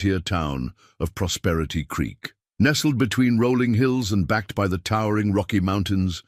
frontier town of Prosperity Creek. Nestled between rolling hills and backed by the towering Rocky Mountains,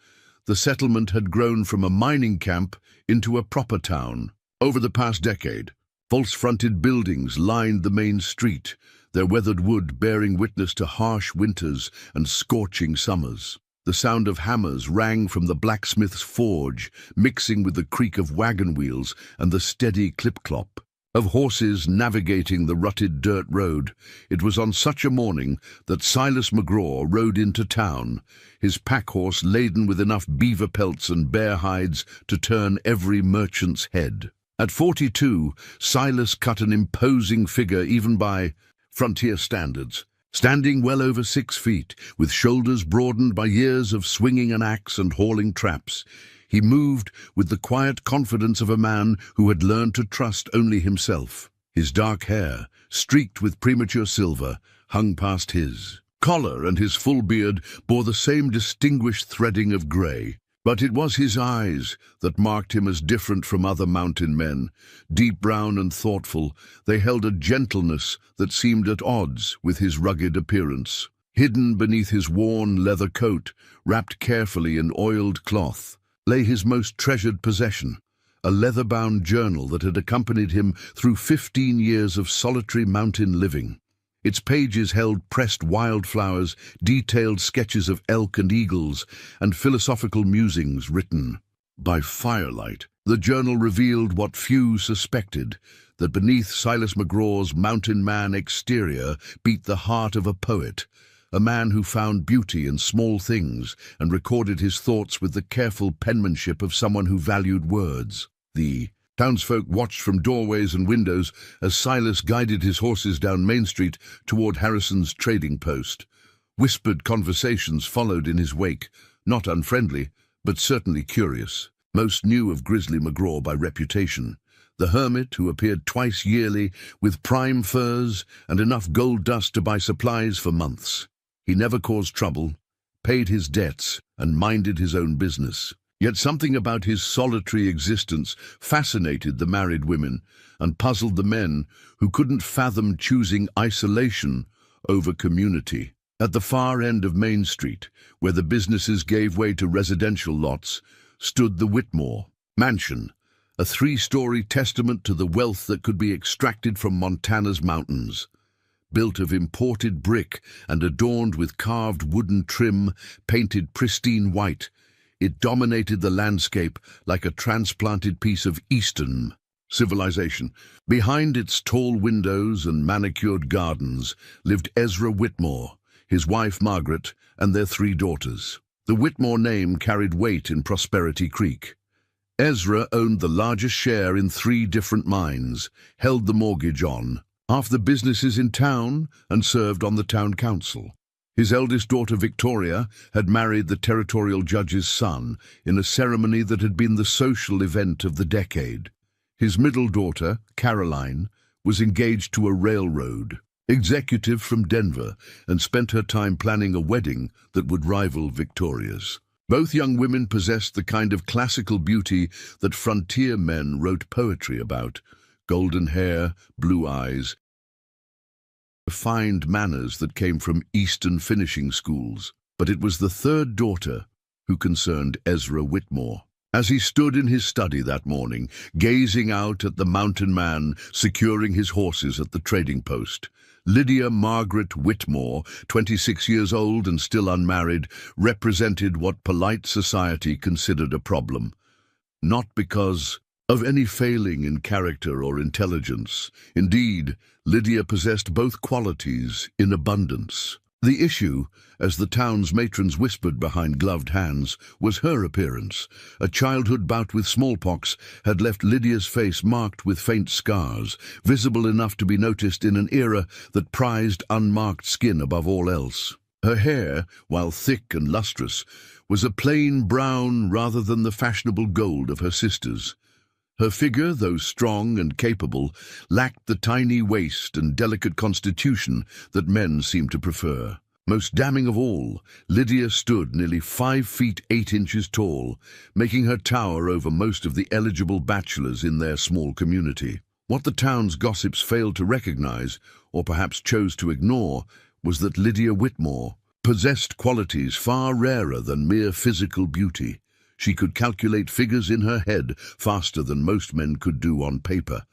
the settlement had grown from a mining camp into a proper town. Over the past decade, false-fronted buildings lined the main street, their weathered wood bearing witness to harsh winters and scorching summers. The sound of hammers rang from the blacksmith's forge, mixing with the creak of wagon wheels and the steady clip-clop of horses navigating the rutted dirt road. It was on such a morning that Silas McGraw rode into town, his pack-horse laden with enough beaver pelts and bear hides to turn every merchant's head. At 42, Silas cut an imposing figure even by frontier standards, standing well over 6 feet, with shoulders broadened by years of swinging an axe and hauling traps. He moved with the quiet confidence of a man who had learned to trust only himself. His dark hair, streaked with premature silver, hung past his collar, and his full beard bore the same distinguished threading of grey. But it was his eyes that marked him as different from other mountain men. Deep brown and thoughtful, they held a gentleness that seemed at odds with his rugged appearance. Hidden beneath his worn leather coat, wrapped carefully in oiled cloth, lay his most treasured possession, a leather-bound journal that had accompanied him through 15 years of solitary mountain living. Its pages held pressed wildflowers, detailed sketches of elk and eagles, and philosophical musings written by firelight. The journal revealed what few suspected, that beneath Silas McGraw's mountain man exterior beat the heart of a poet, a man who found beauty in small things and recorded his thoughts with the careful penmanship of someone who valued words. The townsfolk watched from doorways and windows as Silas guided his horses down Main Street toward Harrison's trading post. Whispered conversations followed in his wake, not unfriendly, but certainly curious. Most knew of Grizzly McGraw by reputation, the hermit who appeared twice yearly with prime furs and enough gold dust to buy supplies for months. He never caused trouble, paid his debts, and minded his own business. Yet something about his solitary existence fascinated the married women and puzzled the men who couldn't fathom choosing isolation over community. At the far end of Main Street, where the businesses gave way to residential lots, stood the Whitmore mansion, a 3-story testament to the wealth that could be extracted from Montana's mountains. Built of imported brick and adorned with carved wooden trim, painted pristine white, it dominated the landscape like a transplanted piece of Eastern civilization. Behind its tall windows and manicured gardens lived Ezra Whitmore, his wife Margaret, and their 3 daughters. The Whitmore name carried weight in Prosperity Creek. Ezra owned the largest share in 3 different mines, held the mortgage on half the businesses in town, and served on the town council. His eldest daughter, Victoria, had married the territorial judge's son in a ceremony that had been the social event of the decade. His middle daughter, Caroline, was engaged to a railroad executive from Denver and spent her time planning a wedding that would rival Victoria's. Both young women possessed the kind of classical beauty that frontier men wrote poetry about: golden hair, blue eyes, refined manners that came from Eastern finishing schools. But it was the 3rd daughter who concerned Ezra Whitmore. As he stood in his study that morning, gazing out at the mountain man securing his horses at the trading post, Lydia Margaret Whitmore, 26 years old and still unmarried, represented what polite society considered a problem. Not because of any failing in character or intelligence. Indeed, Lydia possessed both qualities in abundance. The issue, as the town's matrons whispered behind gloved hands, was her appearance. A childhood bout with smallpox had left Lydia's face marked with faint scars, visible enough to be noticed in an era that prized unmarked skin above all else. Her hair, while thick and lustrous, was a plain brown rather than the fashionable gold of her sisters. Her figure, though strong and capable, lacked the tiny waist and delicate constitution that men seemed to prefer. Most damning of all, Lydia stood nearly 5 feet 8 inches tall, making her tower over most of the eligible bachelors in their small community. What the town's gossips failed to recognize, or perhaps chose to ignore, was that Lydia Whitmore possessed qualities far rarer than mere physical beauty. She could calculate figures in her head faster than most men could do on paper,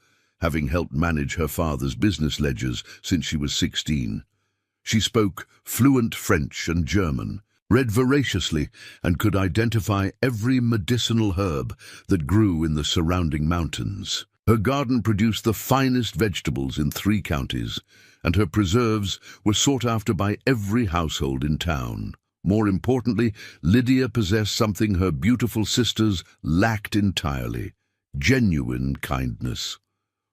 having helped manage her father's business ledgers since she was 16. She spoke fluent French and German, read voraciously, and could identify every medicinal herb that grew in the surrounding mountains. Her garden produced the finest vegetables in 3 counties, and her preserves were sought after by every household in town. More importantly, Lydia possessed something her beautiful sisters lacked entirely: genuine kindness.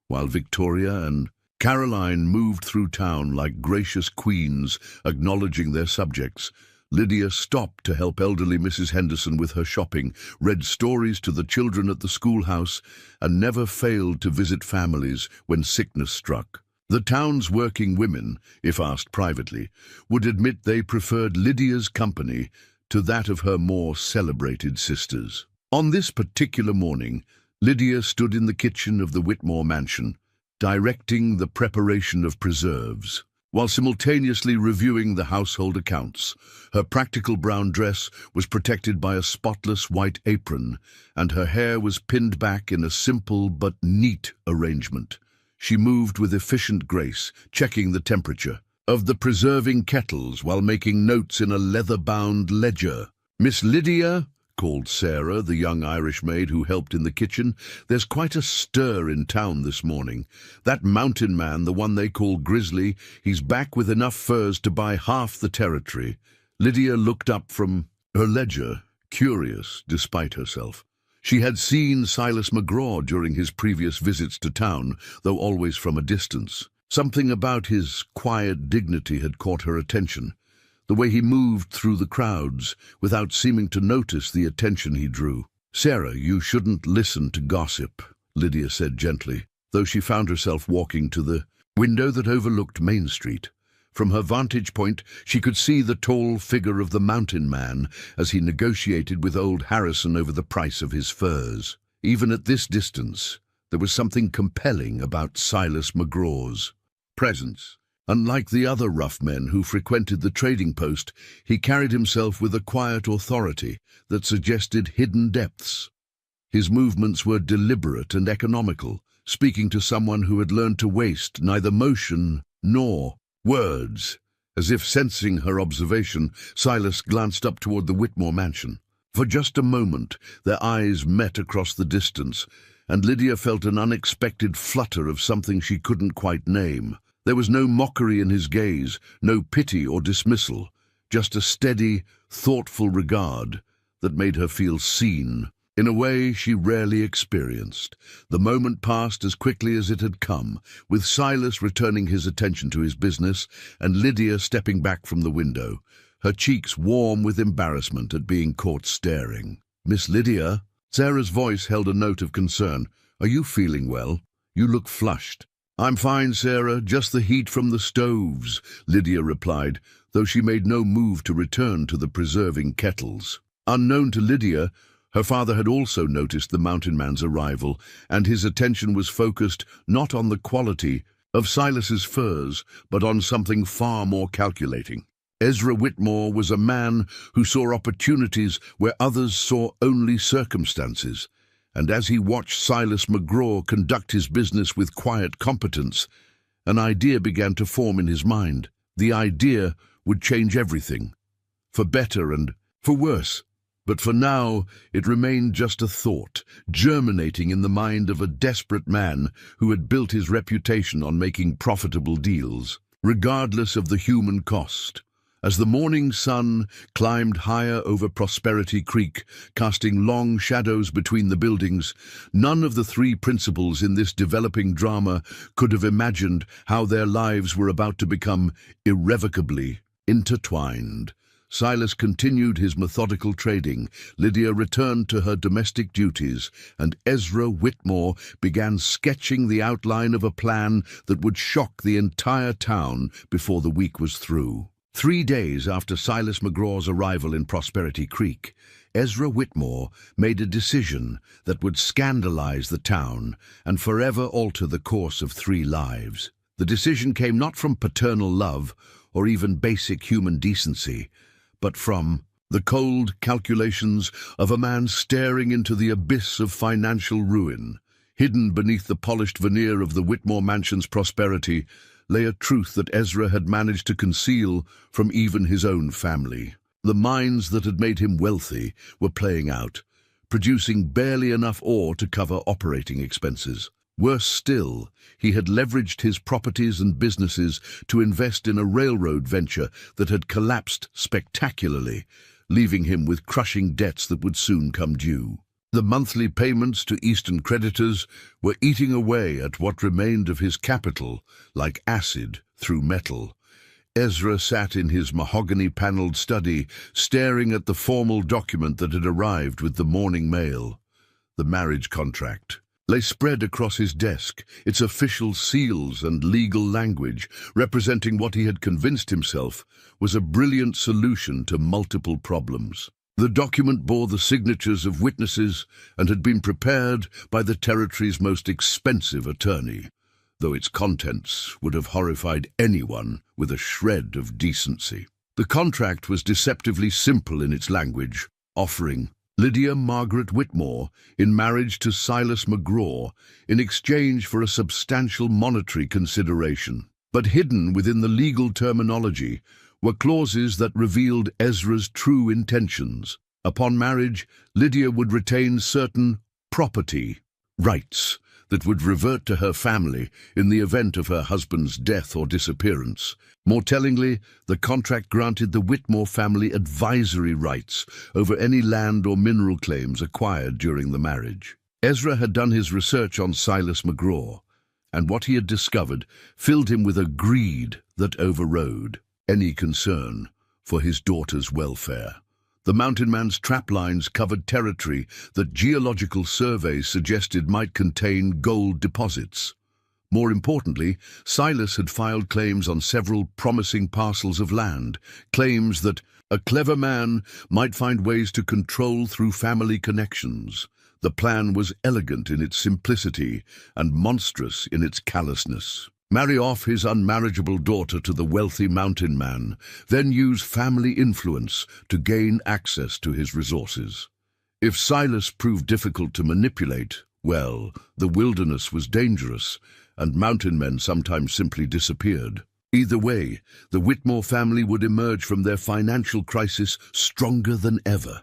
While Victoria and Caroline moved through town like gracious queens, acknowledging their subjects, Lydia stopped to help elderly Mrs. Henderson with her shopping, read stories to the children at the schoolhouse, and never failed to visit families when sickness struck. The town's working women, if asked privately, would admit they preferred Lydia's company to that of her more celebrated sisters. On this particular morning, Lydia stood in the kitchen of the Whitmore mansion, directing the preparation of preserves. While simultaneously reviewing the household accounts, her practical brown dress was protected by a spotless white apron, and her hair was pinned back in a simple but neat arrangement. She moved with efficient grace, checking the temperature of the preserving kettles while making notes in a leather-bound ledger. "Miss Lydia," called Sarah, the young Irish maid who helped in the kitchen, "there's quite a stir in town this morning. That mountain man, the one they call Grizzly, he's back with enough furs to buy half the territory." Lydia looked up from her ledger, curious despite herself. She had seen Silas McGraw during his previous visits to town, though always from a distance. Something about his quiet dignity had caught her attention. The way he moved through the crowds, without seeming to notice the attention he drew. "Sarah, you shouldn't listen to gossip," Lydia said gently, though she found herself walking to the window that overlooked Main Street. From her vantage point, she could see the tall figure of the mountain man as he negotiated with old Harrison over the price of his furs. Even at this distance, there was something compelling about Silas McGraw's presence. Unlike the other rough men who frequented the trading post, he carried himself with a quiet authority that suggested hidden depths. His movements were deliberate and economical, speaking to someone who had learned to waste neither motion nor words. As if sensing her observation, Silas glanced up toward the Whitmore mansion. For just a moment, their eyes met across the distance, and Lydia felt an unexpected flutter of something she couldn't quite name. There was no mockery in his gaze, no pity or dismissal, just a steady, thoughtful regard that made her feel seen, in a way she rarely experienced. The moment passed as quickly as it had come, with Silas returning his attention to his business and Lydia stepping back from the window, her cheeks warm with embarrassment at being caught staring. "Miss Lydia?" Sarah's voice held a note of concern. "Are you feeling well? You look flushed." "I'm fine, Sarah, just the heat from the stoves," Lydia replied, though she made no move to return to the preserving kettles. Unknown to Lydia, her father had also noticed the mountain man's arrival, and his attention was focused not on the quality of Silas's furs, but on something far more calculating. Ezra Whitmore was a man who saw opportunities where others saw only circumstances, and as he watched Silas McGraw conduct his business with quiet competence, an idea began to form in his mind. The idea would change everything, for better and for worse. But for now, it remained just a thought, germinating in the mind of a desperate man who had built his reputation on making profitable deals, regardless of the human cost. As the morning sun climbed higher over Prosperity Creek, casting long shadows between the buildings, none of the 3 principals in this developing drama could have imagined how their lives were about to become irrevocably intertwined. Silas continued his methodical trading, Lydia returned to her domestic duties, and Ezra Whitmore began sketching the outline of a plan that would shock the entire town before the week was through. 3 days after Silas McGraw's arrival in Prosperity Creek, Ezra Whitmore made a decision that would scandalize the town and forever alter the course of 3 lives. The decision came not from paternal love or even basic human decency, but from the cold calculations of a man staring into the abyss of financial ruin. Hidden beneath the polished veneer of the Whitmore mansion's prosperity lay a truth that Ezra had managed to conceal from even his own family. The mines that had made him wealthy were playing out, producing barely enough ore to cover operating expenses. Worse still, he had leveraged his properties and businesses to invest in a railroad venture that had collapsed spectacularly, leaving him with crushing debts that would soon come due. The monthly payments to Eastern creditors were eating away at what remained of his capital, like acid through metal. Ezra sat in his mahogany-paneled study, staring at the formal document that had arrived with the morning mail. The marriage contract lay spread across his desk, its official seals and legal language representing what he had convinced himself was a brilliant solution to multiple problems. The document bore the signatures of witnesses and had been prepared by the territory's most expensive attorney, though its contents would have horrified anyone with a shred of decency. The contract was deceptively simple in its language, offering Lydia Margaret Whitmore in marriage to Silas McGraw in exchange for a substantial monetary consideration. But hidden within the legal terminology were clauses that revealed Ezra's true intentions. Upon marriage, Lydia would retain certain property rights that would revert to her family in the event of her husband's death or disappearance. More tellingly, the contract granted the Whitmore family advisory rights over any land or mineral claims acquired during the marriage. Ezra had done his research on Silas McGraw, and what he had discovered filled him with a greed that overrode any concern for his daughter's welfare. The mountain man's traplines covered territory that geological surveys suggested might contain gold deposits. More importantly, Silas had filed claims on several promising parcels of land, claims that a clever man might find ways to control through family connections. The plan was elegant in its simplicity and monstrous in its callousness. Marry off his unmarriageable daughter to the wealthy mountain man, then use family influence to gain access to his resources. If Silas proved difficult to manipulate, well, the wilderness was dangerous, and mountain men sometimes simply disappeared. Either way, the Whitmore family would emerge from their financial crisis stronger than ever.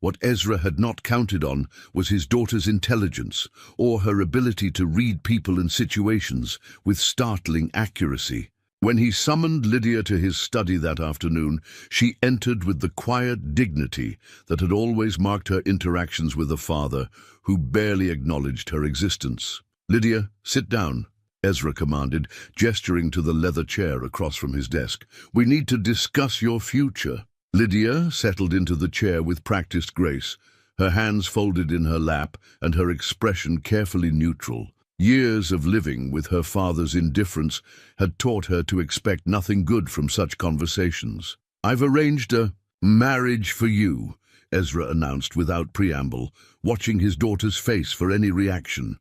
What Ezra had not counted on was his daughter's intelligence or her ability to read people and situations with startling accuracy. When he summoned Lydia to his study that afternoon, she entered with the quiet dignity that had always marked her interactions with a father who barely acknowledged her existence. "Lydia, sit down," Ezra commanded, gesturing to the leather chair across from his desk. "We need to discuss your future." Lydia settled into the chair with practiced grace, her hands folded in her lap and her expression carefully neutral. Years of living with her father's indifference had taught her to expect nothing good from such conversations. "I've arranged a marriage for you," Ezra announced without preamble, watching his daughter's face for any reaction.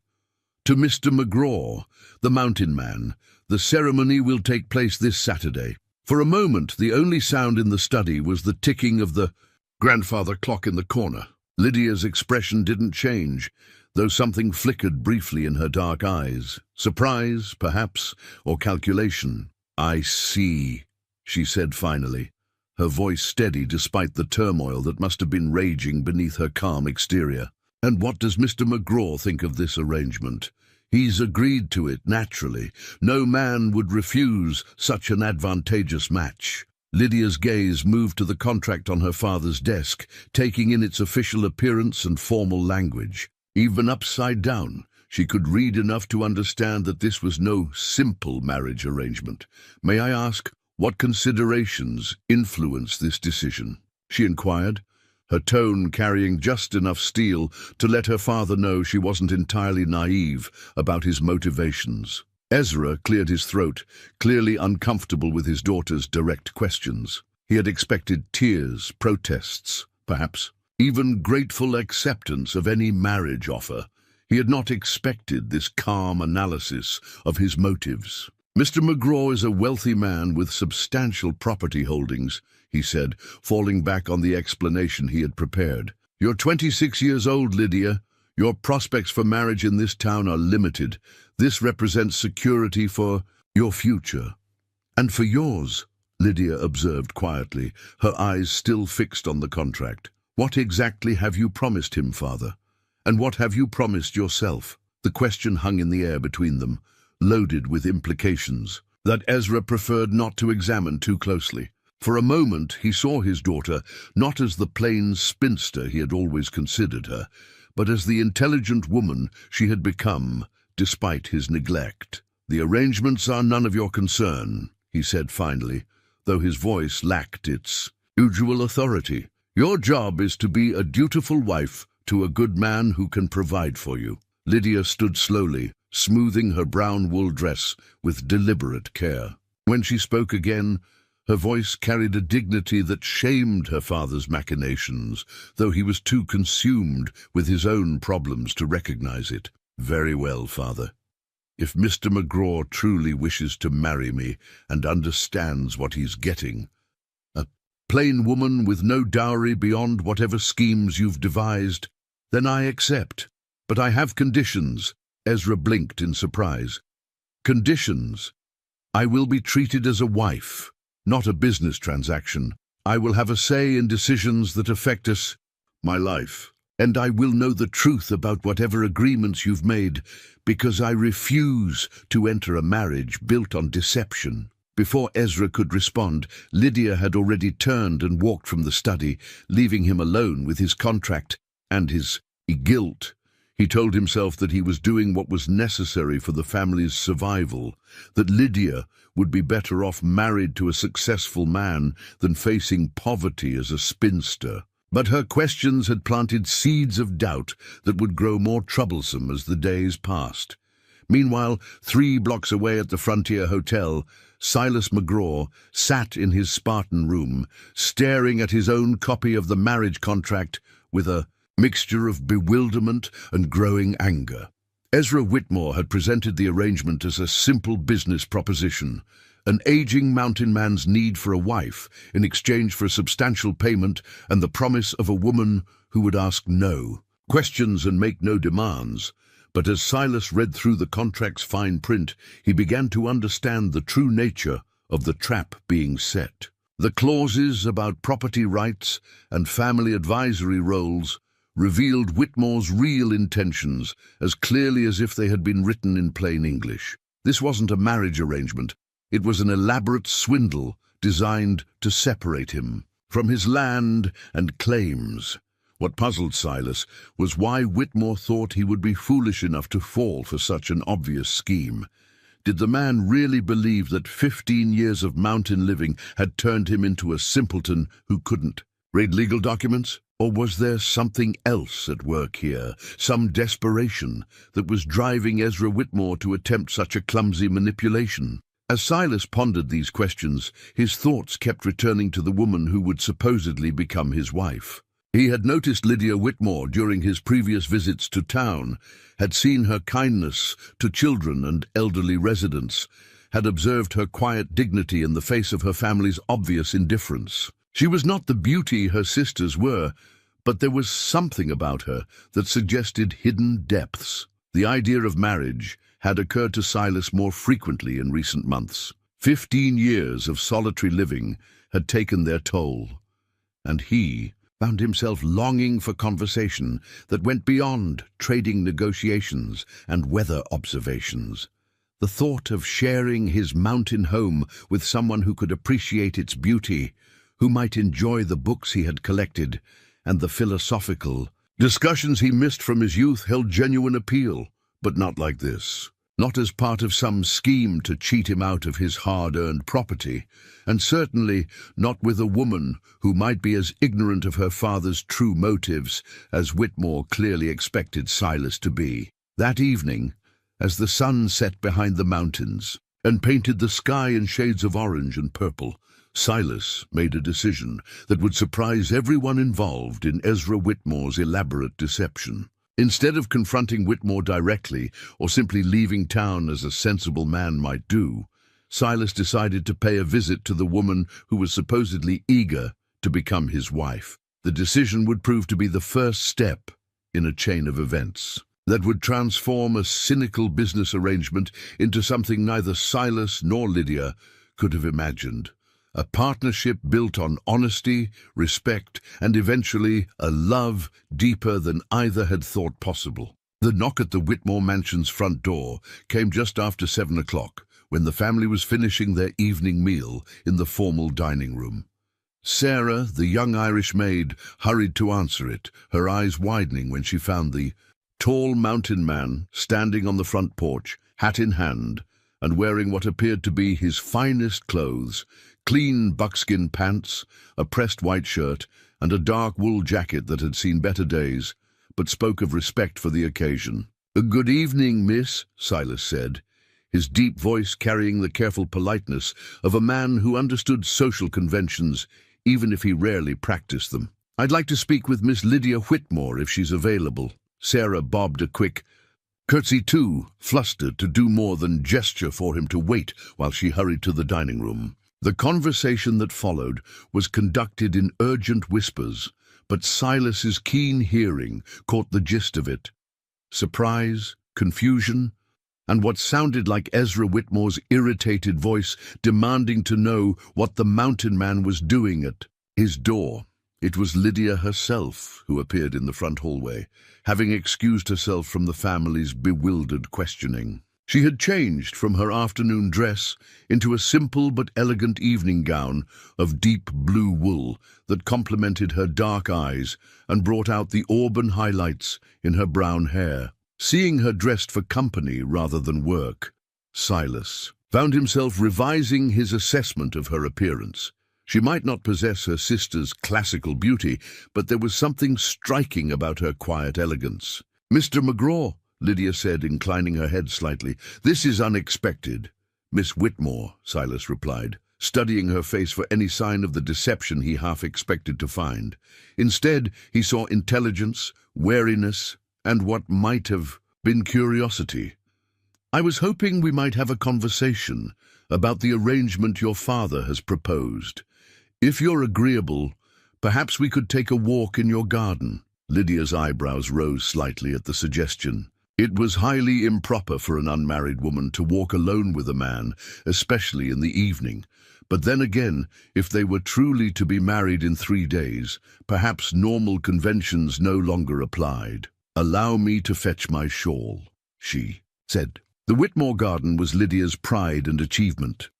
"To Mr. McGraw, the mountain man. The ceremony will take place this Saturday." For a moment, the only sound in the study was the ticking of the grandfather clock in the corner. Lydia's expression didn't change, though something flickered briefly in her dark eyes. Surprise, perhaps, or calculation. "I see," she said finally, her voice steady despite the turmoil that must have been raging beneath her calm exterior. "And what does Mr. McGraw think of this arrangement?" "He's agreed to it, naturally. No man would refuse such an advantageous match." Lydia's gaze moved to the contract on her father's desk, taking in its official appearance and formal language. Even upside down, she could read enough to understand that this was no simple marriage arrangement. "May I ask, what considerations influence this decision?" she inquired, her tone carrying just enough steel to let her father know she wasn't entirely naive about his motivations. Ezra cleared his throat, clearly uncomfortable with his daughter's direct questions. He had expected tears, protests, perhaps even grateful acceptance of any marriage offer. He had not expected this calm analysis of his motives. "Mr. McGraw is a wealthy man with substantial property holdings," he said, falling back on the explanation he had prepared. "You're 26 years old, Lydia. Your prospects for marriage in this town are limited. This represents security for your future." "And for yours," Lydia observed quietly, her eyes still fixed on the contract. "What exactly have you promised him, Father? And what have you promised yourself?" The question hung in the air between them, loaded with implications that Ezra preferred not to examine too closely. For a moment he saw his daughter not as the plain spinster he had always considered her, but as the intelligent woman she had become, despite his neglect. "The arrangements are none of your concern," he said finally, though his voice lacked its usual authority. "Your job is to be a dutiful wife to a good man who can provide for you." Lydia stood slowly, smoothing her brown wool dress with deliberate care. When she spoke again, her voice carried a dignity that shamed her father's machinations, though he was too consumed with his own problems to recognize it. "Very well, Father. If Mr. McGraw truly wishes to marry me and understands what he's getting, a plain woman with no dowry beyond whatever schemes you've devised, then I accept. But I have conditions." Ezra blinked in surprise. "Conditions? I will be treated as a wife, not a business transaction. I will have a say in decisions that affect us, my life. And I will know the truth about whatever agreements you've made, because I refuse to enter a marriage built on deception." Before Ezra could respond, Lydia had already turned and walked from the study, leaving him alone with his contract and his guilt. He told himself that he was doing what was necessary for the family's survival, that Lydia would be better off married to a successful man than facing poverty as a spinster. But her questions had planted seeds of doubt that would grow more troublesome as the days passed. Meanwhile, 3 blocks away at the Frontier Hotel, Silas McGraw sat in his Spartan room, staring at his own copy of the marriage contract with a mixture of bewilderment and growing anger. Ezra Whitmore had presented the arrangement as a simple business proposition, an aging mountain man's need for a wife in exchange for a substantial payment and the promise of a woman who would ask no questions and make no demands. But as Silas read through the contract's fine print, he began to understand the true nature of the trap being set. The clauses about property rights and family advisory roles revealed Whitmore's real intentions as clearly as if they had been written in plain English. This wasn't a marriage arrangement. It was an elaborate swindle designed to separate him from his land and claims. What puzzled Silas was why Whitmore thought he would be foolish enough to fall for such an obvious scheme. Did the man really believe that 15 years of mountain living had turned him into a simpleton who couldn't read legal documents? Or was there something else at work here, some desperation that was driving Ezra Whitmore to attempt such a clumsy manipulation? As Silas pondered these questions, his thoughts kept returning to the woman who would supposedly become his wife. He had noticed Lydia Whitmore during his previous visits to town, had seen her kindness to children and elderly residents, had observed her quiet dignity in the face of her family's obvious indifference. She was not the beauty her sisters were, but there was something about her that suggested hidden depths. The idea of marriage had occurred to Silas more frequently in recent months. 15 years of solitary living had taken their toll, and he found himself longing for conversation that went beyond trading negotiations and weather observations. The thought of sharing his mountain home with someone who could appreciate its beauty, who might enjoy the books he had collected, and the philosophical discussions he missed from his youth held genuine appeal, but not like this. Not as part of some scheme to cheat him out of his hard-earned property, and certainly not with a woman who might be as ignorant of her father's true motives as Whitmore clearly expected Silas to be. That evening, as the sun set behind the mountains and painted the sky in shades of orange and purple, Silas made a decision that would surprise everyone involved in Ezra Whitmore's elaborate deception. Instead of confronting Whitmore directly or simply leaving town as a sensible man might do, Silas decided to pay a visit to the woman who was supposedly eager to become his wife. The decision would prove to be the first step in a chain of events that would transform a cynical business arrangement into something neither Silas nor Lydia could have imagined. A partnership built on honesty, respect, and eventually a love deeper than either had thought possible. The knock at the Whitmore mansion's front door came just after 7 o'clock, when the family was finishing their evening meal in the formal dining room. Sarah, the young Irish maid, hurried to answer it, her eyes widening when she found the tall mountain man standing on the front porch, hat in hand, and wearing what appeared to be his finest clothes: clean buckskin pants, a pressed white shirt, and a dark wool jacket that had seen better days, but spoke of respect for the occasion. "Good evening, miss," Silas said, his deep voice carrying the careful politeness of a man who understood social conventions, even if he rarely practiced them. "I'd like to speak with Miss Lydia Whitmore if she's available." Sarah bobbed a quick curtsy too, flustered to do more than gesture for him to wait while she hurried to the dining room. The conversation that followed was conducted in urgent whispers, but Silas's keen hearing caught the gist of it. Surprise, confusion, and what sounded like Ezra Whitmore's irritated voice demanding to know what the mountain man was doing at his door. It was Lydia herself who appeared in the front hallway, having excused herself from the family's bewildered questioning. She had changed from her afternoon dress into a simple but elegant evening gown of deep blue wool that complemented her dark eyes and brought out the auburn highlights in her brown hair. Seeing her dressed for company rather than work, Silas found himself revising his assessment of her appearance. She might not possess her sister's classical beauty, but there was something striking about her quiet elegance. "Mr. McGraw," Lydia said, inclining her head slightly, "this is unexpected." "Miss Whitmore," Silas replied, studying her face for any sign of the deception he half expected to find. Instead, he saw intelligence, wariness, and what might have been curiosity. "I was hoping we might have a conversation about the arrangement your father has proposed. If you're agreeable, perhaps we could take a walk in your garden." Lydia's eyebrows rose slightly at the suggestion. It was highly improper for an unmarried woman to walk alone with a man, especially in the evening. But then again, if they were truly to be married in 3 days, perhaps normal conventions no longer applied. "Allow me to fetch my shawl," she said. The Whitmore garden was Lydia's pride and achievement,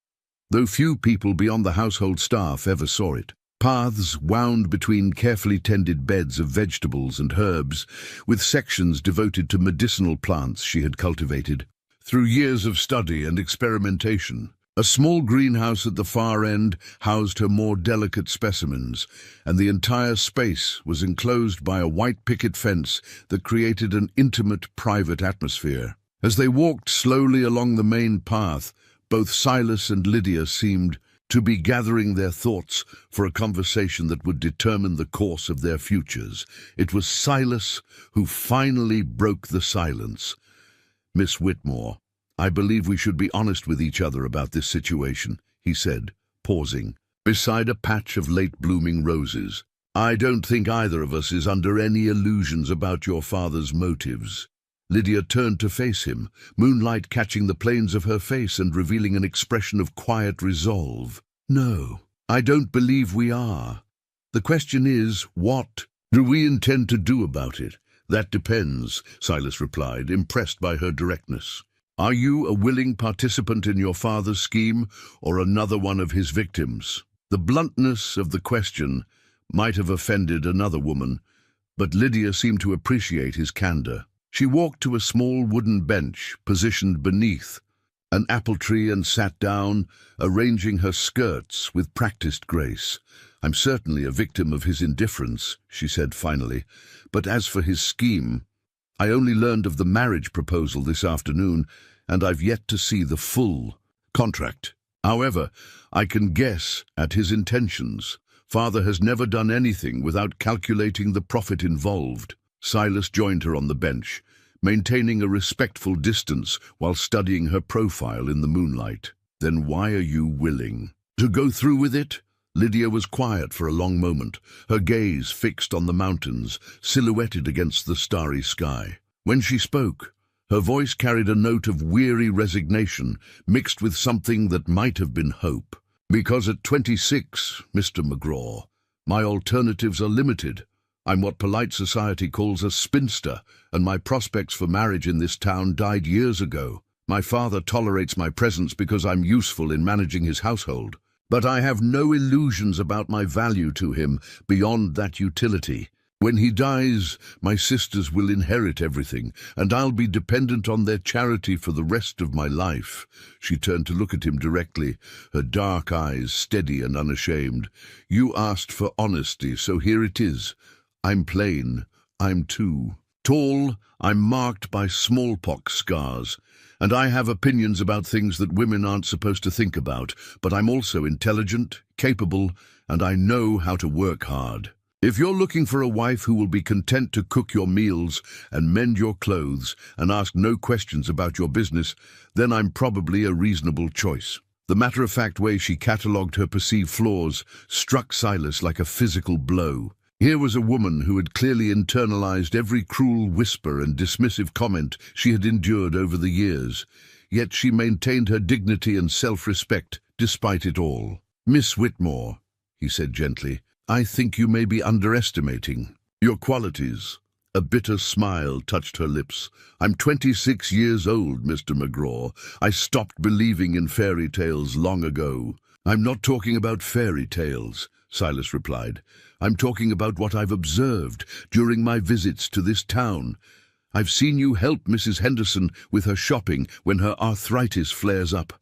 though few people beyond the household staff ever saw it. Paths wound between carefully tended beds of vegetables and herbs, with sections devoted to medicinal plants she had cultivated through years of study and experimentation. A small greenhouse at the far end housed her more delicate specimens, and the entire space was enclosed by a white picket fence that created an intimate, private atmosphere. As they walked slowly along the main path, both Silas and Lydia seemed to be gathering their thoughts for a conversation that would determine the course of their futures. It was Silas who finally broke the silence. "Miss Whitmore, I believe we should be honest with each other about this situation," he said, pausing beside a patch of late-blooming roses. "I don't think either of us is under any illusions about your father's motives." Lydia turned to face him, moonlight catching the planes of her face and revealing an expression of quiet resolve. "No, I don't believe we are. The question is, what do we intend to do about it?" "That depends," Silas replied, impressed by her directness. "Are you a willing participant in your father's scheme, or another one of his victims?" The bluntness of the question might have offended another woman, but Lydia seemed to appreciate his candor. She walked to a small wooden bench positioned beneath an apple tree and sat down, arranging her skirts with practiced grace. "I'm certainly a victim of his indifference," she said finally, "but as for his scheme, I only learned of the marriage proposal this afternoon, and I've yet to see the full contract. However, I can guess at his intentions. Father has never done anything without calculating the profit involved. Silas joined her on the bench, maintaining a respectful distance while studying her profile in the moonlight. Then why are you willing to go through with it? Lydia was quiet for a long moment, her gaze fixed on the mountains, silhouetted against the starry sky. When she spoke, her voice carried a note of weary resignation, mixed with something that might have been hope. Because at 26, Mr. McGraw, my alternatives are limited. I'm what polite society calls a spinster, and my prospects for marriage in this town died years ago. My father tolerates my presence because I'm useful in managing his household. But I have no illusions about my value to him beyond that utility. When he dies, my sisters will inherit everything, and I'll be dependent on their charity for the rest of my life. She turned to look at him directly, her dark eyes steady and unashamed. You asked for honesty, so here it is. I'm plain. I'm too tall. I'm marked by smallpox scars. And I have opinions about things that women aren't supposed to think about, but I'm also intelligent, capable, and I know how to work hard. If you're looking for a wife who will be content to cook your meals and mend your clothes and ask no questions about your business, then I'm probably a reasonable choice. The matter-of-fact way she catalogued her perceived flaws struck Silas like a physical blow. Here was a woman who had clearly internalized every cruel whisper and dismissive comment she had endured over the years, yet she maintained her dignity and self-respect despite it all. Miss Whitmore, he said gently, I think you may be underestimating your qualities. A bitter smile touched her lips. I'm 26 years old, Mr. McGraw. I stopped believing in fairy tales long ago. I'm not talking about fairy tales, Silas replied. I'm talking about what I've observed during my visits to this town. I've seen you help Mrs. Henderson with her shopping when her arthritis flares up.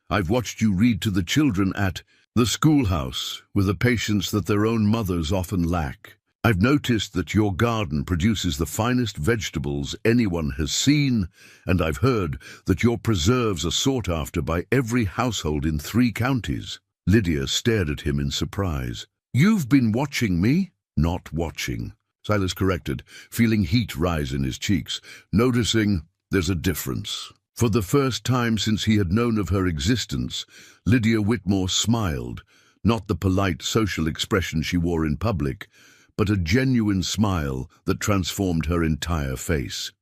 I've watched you read to the children at the schoolhouse with a patience that their own mothers often lack. I've noticed that your garden produces the finest vegetables anyone has seen, and I've heard that your preserves are sought after by every household in 3 counties. Lydia stared at him in surprise. You've been watching me? Not watching, Silas corrected, feeling heat rise in his cheeks, noticing there's a difference. For the first time since he had known of her existence, Lydia Whitmore smiled, not the polite social expression she wore in public, but a genuine smile that transformed her entire face.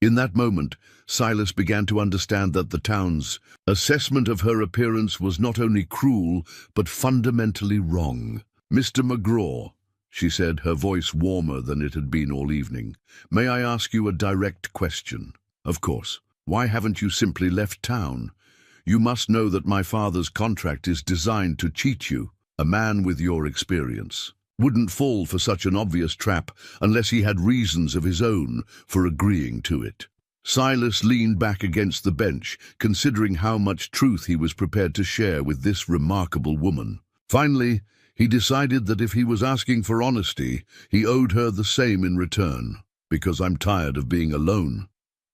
In that moment, Silas began to understand that the town's assessment of her appearance was not only cruel, but fundamentally wrong. Mr. McGraw, she said, her voice warmer than it had been all evening, may I ask you a direct question? Of course. Why haven't you simply left town? You must know that my father's contract is designed to cheat you. A man with your experience wouldn't fall for such an obvious trap unless he had reasons of his own for agreeing to it. Silas leaned back against the bench, considering how much truth he was prepared to share with this remarkable woman. Finally, he decided that if he was asking for honesty, he owed her the same in return. Because I'm tired of being alone,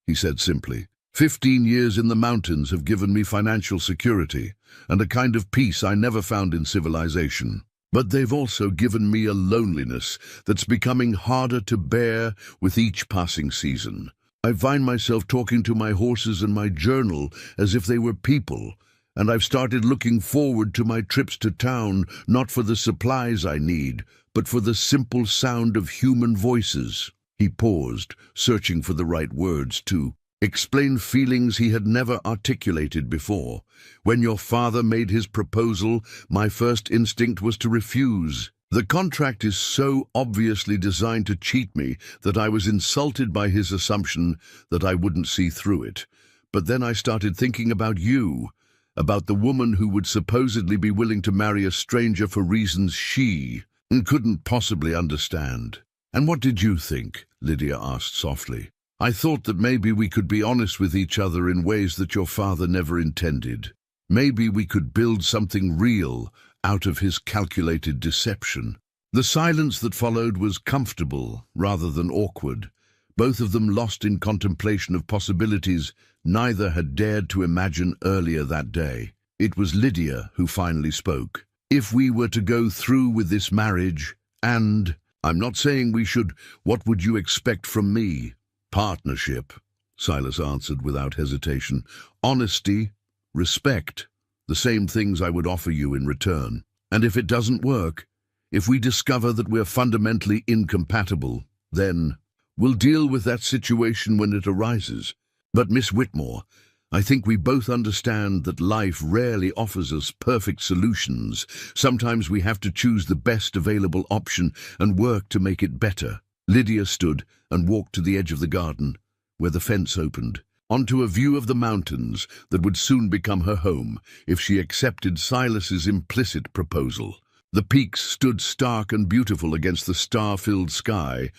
he said simply. 15 years in the mountains have given me financial security and a kind of peace I never found in civilization. But they've also given me a loneliness that's becoming harder to bear with each passing season. I find myself talking to my horses and my journal as if they were people, and I've started looking forward to my trips to town, not for the supplies I need, but for the simple sound of human voices. He paused, searching for the right words to explain feelings he had never articulated before. When your father made his proposal, my first instinct was to refuse. The contract is so obviously designed to cheat me that I was insulted by his assumption that I wouldn't see through it. But then I started thinking about you, about the woman who would supposedly be willing to marry a stranger for reasons she couldn't possibly understand. And what did you think? Lydia asked softly. I thought that maybe we could be honest with each other in ways that your father never intended. Maybe we could build something real out of his calculated deception. The silence that followed was comfortable rather than awkward, both of them lost in contemplation of possibilities neither had dared to imagine earlier that day. It was Lydia who finally spoke. "If we were to go through with this marriage, and I'm not saying we should, what would you expect from me?" "Partnership," Silas answered without hesitation. "Honesty, respect, the same things I would offer you in return. And if it doesn't work, if we discover that we're fundamentally incompatible, then we'll deal with that situation when it arises. But Miss Whitmore, I think we both understand that life rarely offers us perfect solutions. Sometimes we have to choose the best available option and work to make it better." Lydia stood and walked to the edge of the garden, where the fence opened, onto a view of the mountains that would soon become her home if she accepted Silas's implicit proposal. The peaks stood stark and beautiful against the star-filled sky,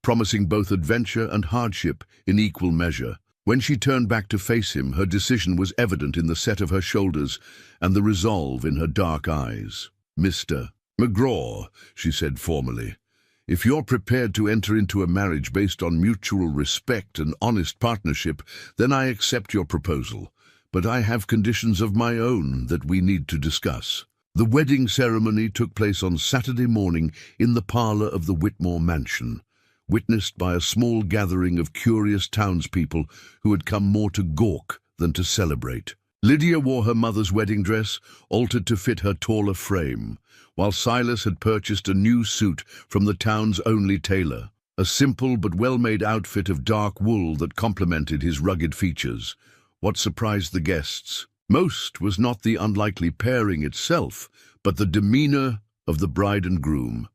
promising both adventure and hardship in equal measure. When she turned back to face him, her decision was evident in the set of her shoulders and the resolve in her dark eyes. "Mr. McGraw," she said formally, "if you're prepared to enter into a marriage based on mutual respect and honest partnership, then I accept your proposal. But I have conditions of my own that we need to discuss." The wedding ceremony took place on Saturday morning in the parlor of the Whitmore mansion, witnessed by a small gathering of curious townspeople who had come more to gawk than to celebrate. Lydia wore her mother's wedding dress, altered to fit her taller frame, while Silas had purchased a new suit from the town's only tailor, a simple but well-made outfit of dark wool that complemented his rugged features. What surprised the guests most was not the unlikely pairing itself, but the demeanor of the bride and groom.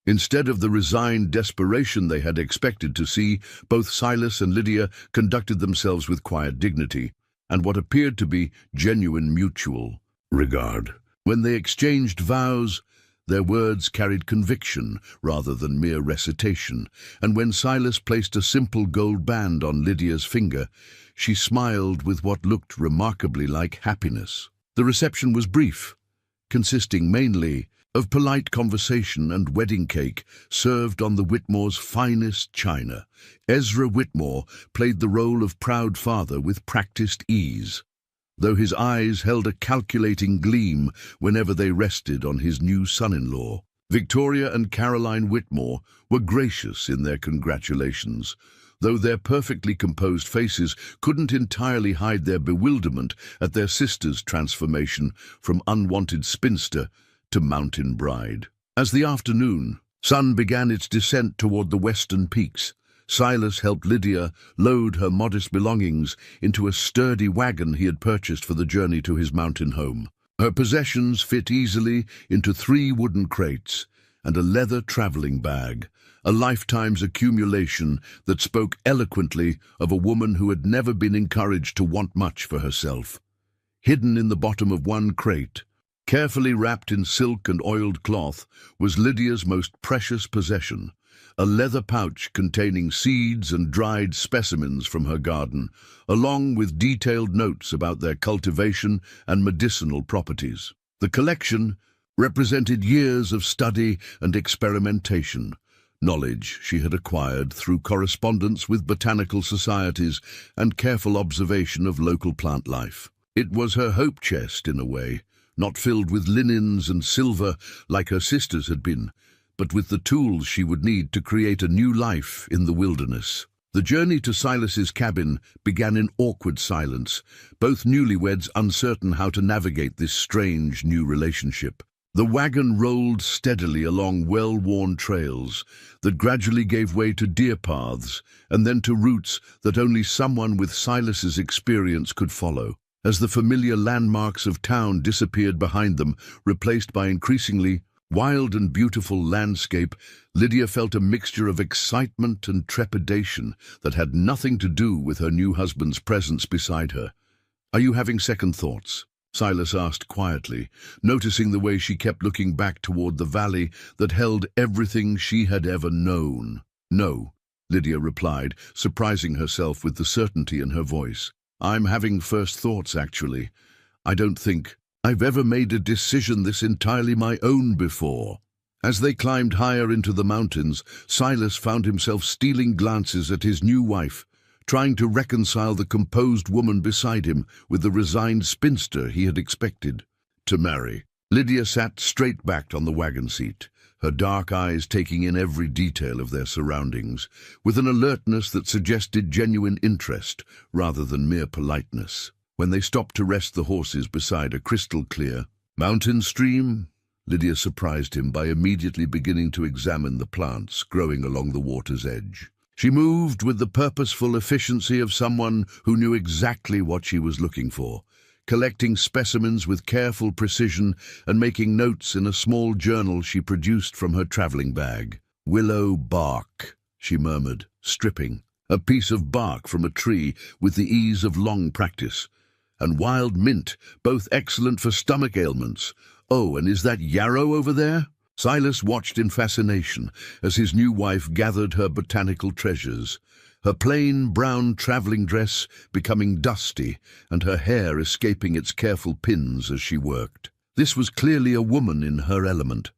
Instead of the resigned desperation they had expected to see, both Silas and Lydia conducted themselves with quiet dignity and what appeared to be genuine mutual regard. When they exchanged vows, their words carried conviction rather than mere recitation, and when Silas placed a simple gold band on Lydia's finger, she smiled with what looked remarkably like happiness. The reception was brief, consisting mainly of polite conversation and wedding cake served on the Whitmore's finest china. Ezra Whitmore played the role of proud father with practiced ease, though his eyes held a calculating gleam whenever they rested on his new son-in-law. Victoria and Caroline Whitmore were gracious in their congratulations, though their perfectly composed faces couldn't entirely hide their bewilderment at their sister's transformation from unwanted spinster to mountain bride. As the afternoon sun began its descent toward the western peaks, Silas helped Lydia load her modest belongings into a sturdy wagon he had purchased for the journey to his mountain home. Her possessions fit easily into 3 wooden crates and a leather traveling bag, a lifetime's accumulation that spoke eloquently of a woman who had never been encouraged to want much for herself. Hidden in the bottom of one crate, carefully wrapped in silk and oiled cloth, was Lydia's most precious possession, a leather pouch containing seeds and dried specimens from her garden, along with detailed notes about their cultivation and medicinal properties. The collection represented years of study and experimentation, knowledge she had acquired through correspondence with botanical societies and careful observation of local plant life. It was her hope chest, in a way, not filled with linens and silver like her sister's had been, but with the tools she would need to create a new life in the wilderness. The journey to Silas's cabin began in awkward silence, both newlyweds uncertain how to navigate this strange new relationship. The wagon rolled steadily along well-worn trails that gradually gave way to deer paths and then to routes that only someone with Silas's experience could follow. As the familiar landmarks of town disappeared behind them, replaced by increasingly wild and beautiful landscape, Lydia felt a mixture of excitement and trepidation that had nothing to do with her new husband's presence beside her. "Are you having second thoughts?" Silas asked quietly, noticing the way she kept looking back toward the valley that held everything she had ever known. "No," Lydia replied, surprising herself with the certainty in her voice. "I'm having first thoughts, actually. I don't think I've ever made a decision this entirely my own before." As they climbed higher into the mountains, Silas found himself stealing glances at his new wife, trying to reconcile the composed woman beside him with the resigned spinster he had expected to marry. Lydia sat straight-backed on the wagon seat, her dark eyes taking in every detail of their surroundings, with an alertness that suggested genuine interest rather than mere politeness. When they stopped to rest the horses beside a crystal-clear mountain stream, Lydia surprised him by immediately beginning to examine the plants growing along the water's edge. She moved with the purposeful efficiency of someone who knew exactly what she was looking for, collecting specimens with careful precision and making notes in a small journal she produced from her traveling bag. "Willow bark," she murmured, stripping, "a piece of bark from a tree with the ease of long practice. And wild mint, both excellent for stomach ailments. Oh, and is that yarrow over there?" Silas watched in fascination as his new wife gathered her botanical treasures, her plain brown traveling dress becoming dusty and her hair escaping its careful pins as she worked. This was clearly a woman in her element,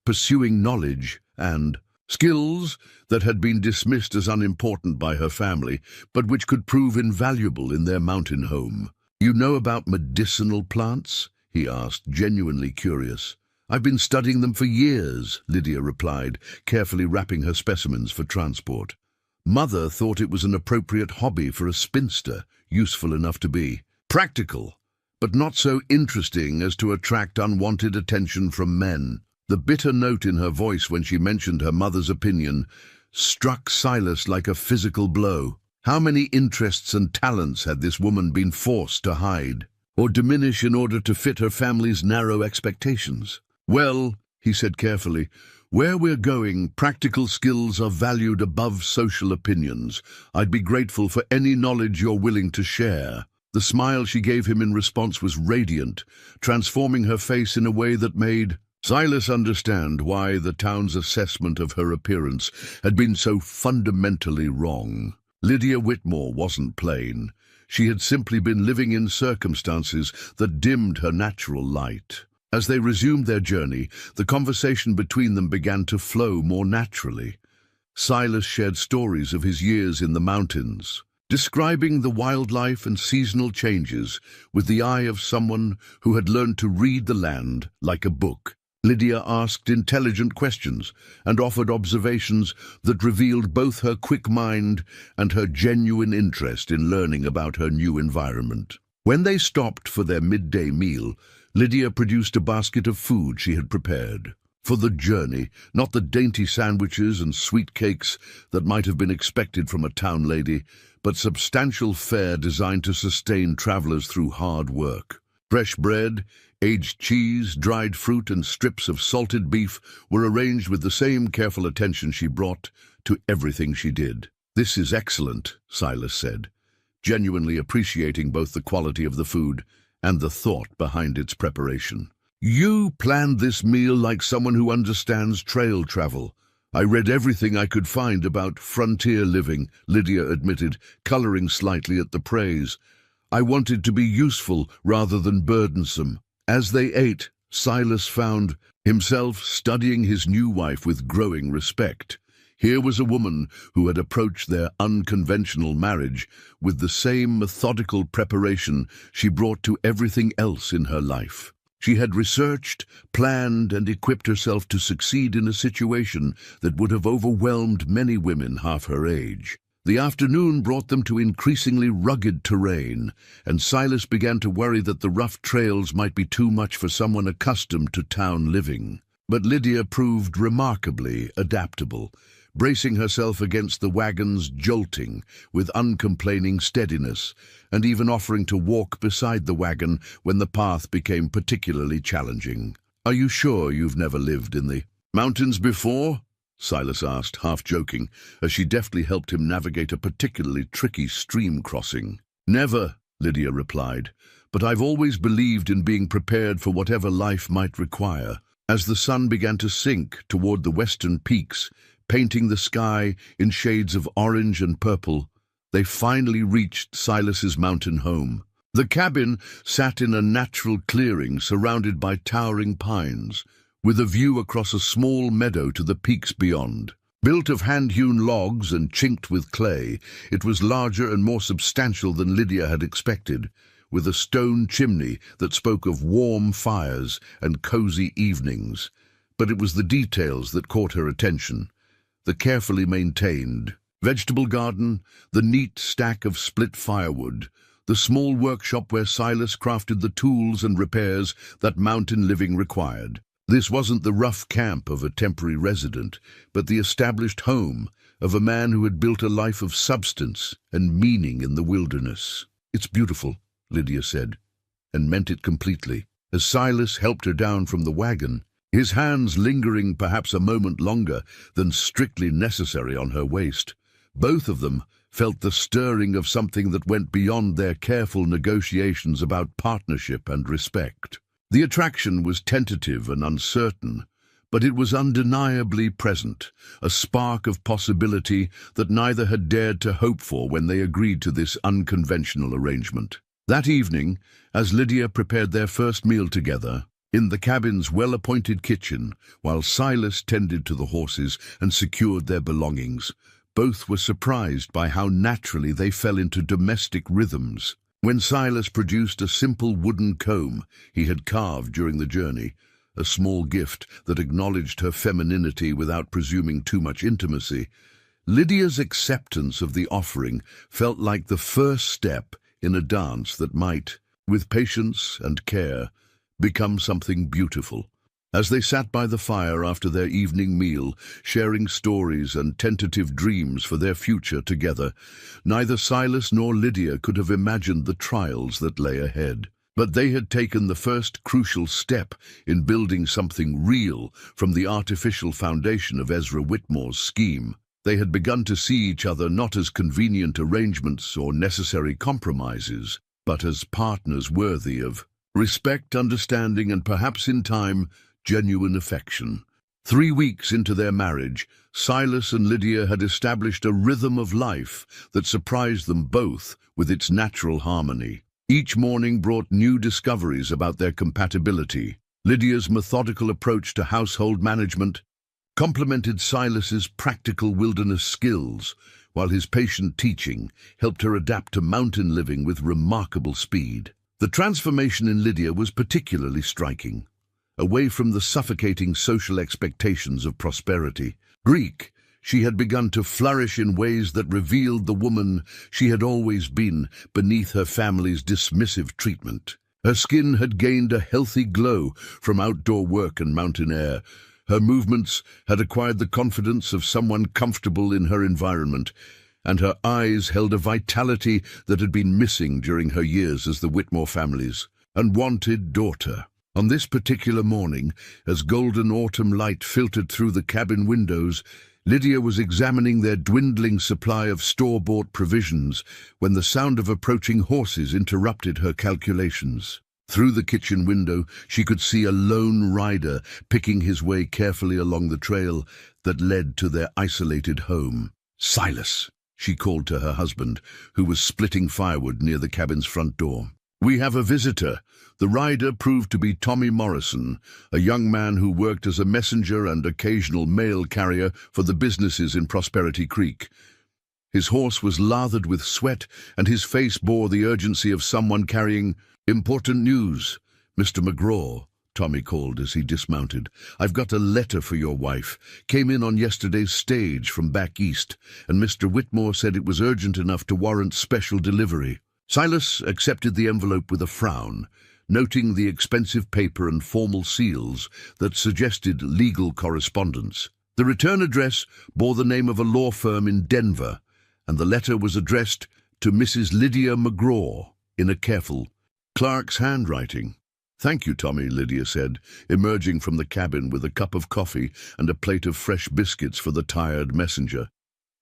pursuing knowledge and skills that had been dismissed as unimportant by her family, but which could prove invaluable in their mountain home. "You know about medicinal plants?" he asked, genuinely curious. "I've been studying them for years," Lydia replied, carefully wrapping her specimens for transport. Mother thought it was an appropriate hobby for a spinster, useful enough to be practical, but not so interesting as to attract unwanted attention from men. The bitter note in her voice when she mentioned her mother's opinion struck Silas like a physical blow. How many interests and talents had this woman been forced to hide or diminish in order to fit her family's narrow expectations? "Well," he said carefully, "where we're going, practical skills are valued above social opinions. I'd be grateful for any knowledge you're willing to share." The smile she gave him in response was radiant, transforming her face in a way that made Silas understand why the town's assessment of her appearance had been so fundamentally wrong. Lydia Whitmore wasn't plain. She had simply been living in circumstances that dimmed her natural light. As they resumed their journey, the conversation between them began to flow more naturally. Silas shared stories of his years in the mountains, describing the wildlife and seasonal changes with the eye of someone who had learned to read the land like a book. Lydia asked intelligent questions and offered observations that revealed both her quick mind and her genuine interest in learning about her new environment. When they stopped for their midday meal, Lydia produced a basket of food she had prepared for the journey, not the dainty sandwiches and sweet cakes that might have been expected from a town lady, but substantial fare designed to sustain travelers through hard work. Fresh bread, aged cheese, dried fruit, and strips of salted beef were arranged with the same careful attention she brought to everything she did. "This is excellent," Silas said, genuinely appreciating both the quality of the food and the thought behind its preparation. "You planned this meal like someone who understands trail travel. I read everything I could find about frontier living," Lydia admitted, coloring slightly at the praise. "I wanted to be useful rather than burdensome." As they ate, Silas found himself studying his new wife with growing respect. Here was a woman who had approached their unconventional marriage with the same methodical preparation she brought to everything else in her life. She had researched, planned, and equipped herself to succeed in a situation that would have overwhelmed many women half her age. The afternoon brought them to increasingly rugged terrain, and Silas began to worry that the rough trails might be too much for someone accustomed to town living. But Lydia proved remarkably adaptable, bracing herself against the wagon's jolting with uncomplaining steadiness, and even offering to walk beside the wagon when the path became particularly challenging. "Are you sure you've never lived in the mountains before?" Silas asked, half joking, as she deftly helped him navigate a particularly tricky stream crossing. "Never," Lydia replied, "but I've always believed in being prepared for whatever life might require." As the sun began to sink toward the western peaks, painting the sky in shades of orange and purple, they finally reached Silas's mountain home. The cabin sat in a natural clearing surrounded by towering pines, with a view across a small meadow to the peaks beyond. Built of hand-hewn logs and chinked with clay, it was larger and more substantial than Lydia had expected, with a stone chimney that spoke of warm fires and cozy evenings. But it was the details that caught her attention. The carefully maintained vegetable garden, the neat stack of split firewood, the small workshop where Silas crafted the tools and repairs that mountain living required. This wasn't the rough camp of a temporary resident, but the established home of a man who had built a life of substance and meaning in the wilderness. "It's beautiful," Lydia said, and meant it completely. As Silas helped her down from the wagon, his hands lingering perhaps a moment longer than strictly necessary on her waist, both of them felt the stirring of something that went beyond their careful negotiations about partnership and respect. The attraction was tentative and uncertain, but it was undeniably present, a spark of possibility that neither had dared to hope for when they agreed to this unconventional arrangement. That evening, as Lydia prepared their first meal together, in the cabin's well-appointed kitchen, while Silas tended to the horses and secured their belongings, both were surprised by how naturally they fell into domestic rhythms. When Silas produced a simple wooden comb he had carved during the journey, a small gift that acknowledged her femininity without presuming too much intimacy, Lydia's acceptance of the offering felt like the first step in a dance that might, with patience and care, become something beautiful. As they sat by the fire after their evening meal, sharing stories and tentative dreams for their future together, neither Silas nor Lydia could have imagined the trials that lay ahead. But they had taken the first crucial step in building something real from the artificial foundation of Ezra Whitmore's scheme. They had begun to see each other not as convenient arrangements or necessary compromises, but as partners worthy of respect, understanding, and perhaps in time, genuine affection. 3 weeks into their marriage, Silas and Lydia had established a rhythm of life that surprised them both with its natural harmony. Each morning brought new discoveries about their compatibility. Lydia's methodical approach to household management complemented Silas's practical wilderness skills, while his patient teaching helped her adapt to mountain living with remarkable speed. The transformation in Lydia was particularly striking. Away from the suffocating social expectations of prosperity, Greek, she had begun to flourish in ways that revealed the woman she had always been beneath her family's dismissive treatment. Her skin had gained a healthy glow from outdoor work and mountain air. Her movements had acquired the confidence of someone comfortable in her environment, and her eyes held a vitality that had been missing during her years as the Whitmore family's unwanted daughter. On this particular morning, as golden autumn light filtered through the cabin windows, Lydia was examining their dwindling supply of store-bought provisions when the sound of approaching horses interrupted her calculations. Through the kitchen window, she could see a lone rider picking his way carefully along the trail that led to their isolated home. "Silas," she called to her husband, who was splitting firewood near the cabin's front door. "We have a visitor." The rider proved to be Tommy Morrison, a young man who worked as a messenger and occasional mail carrier for the businesses in Prosperity Creek. His horse was lathered with sweat, and his face bore the urgency of someone carrying important news. "Mr. McGraw," Tommy called as he dismounted. "I've got a letter for your wife. Came in on yesterday's stage from back east, and Mr. Whitmore said it was urgent enough to warrant special delivery." Silas accepted the envelope with a frown, noting the expensive paper and formal seals that suggested legal correspondence. The return address bore the name of a law firm in Denver, and the letter was addressed to Mrs. Lydia McGraw in a careful clerk's handwriting. "Thank you, Tommy," Lydia said, emerging from the cabin with a cup of coffee and a plate of fresh biscuits for the tired messenger.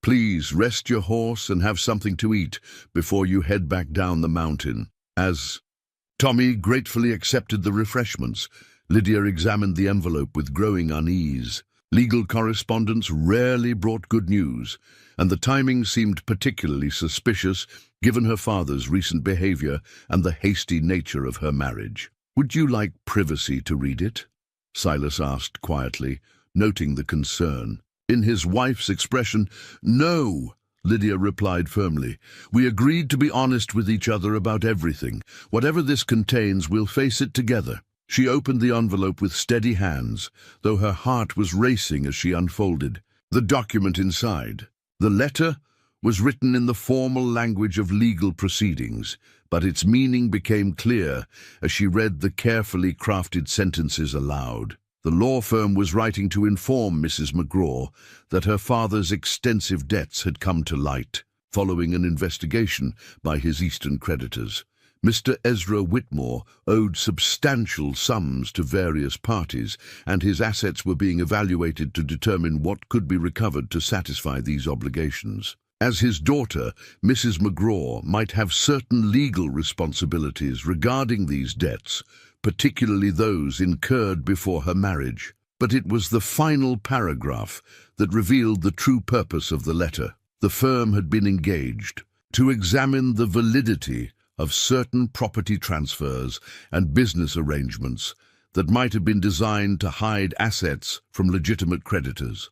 "Please rest your horse and have something to eat before you head back down the mountain." As Tommy gratefully accepted the refreshments, Lydia examined the envelope with growing unease. Legal correspondence rarely brought good news, and the timing seemed particularly suspicious given her father's recent behavior and the hasty nature of her marriage. "Would you like privacy to read it?" Silas asked quietly, noting the concern. In his wife's expression, "No," Lydia replied firmly. "We agreed to be honest with each other about everything. Whatever this contains, we'll face it together." She opened the envelope with steady hands, though her heart was racing as she unfolded the document inside. The letter was written in the formal language of legal proceedings, but its meaning became clear as she read the carefully crafted sentences aloud. The law firm was writing to inform Mrs. McGraw that her father's extensive debts had come to light, following an investigation by his Eastern creditors. Mr. Ezra Whitmore owed substantial sums to various parties, and his assets were being evaluated to determine what could be recovered to satisfy these obligations. As his daughter, Mrs. McGraw might have certain legal responsibilities regarding these debts, particularly those incurred before her marriage. But it was the final paragraph that revealed the true purpose of the letter. The firm had been engaged to examine the validity of certain property transfers and business arrangements that might have been designed to hide assets from legitimate creditors.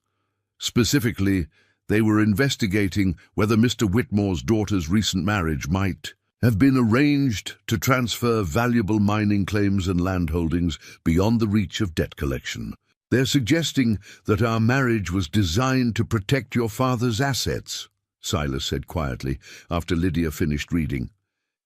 Specifically, they were investigating whether Mr. Whitmore's daughter's recent marriage might have been arranged to transfer valuable mining claims and land holdings beyond the reach of debt collection. "They're suggesting that our marriage was designed to protect your father's assets," Silas said quietly after Lydia finished reading.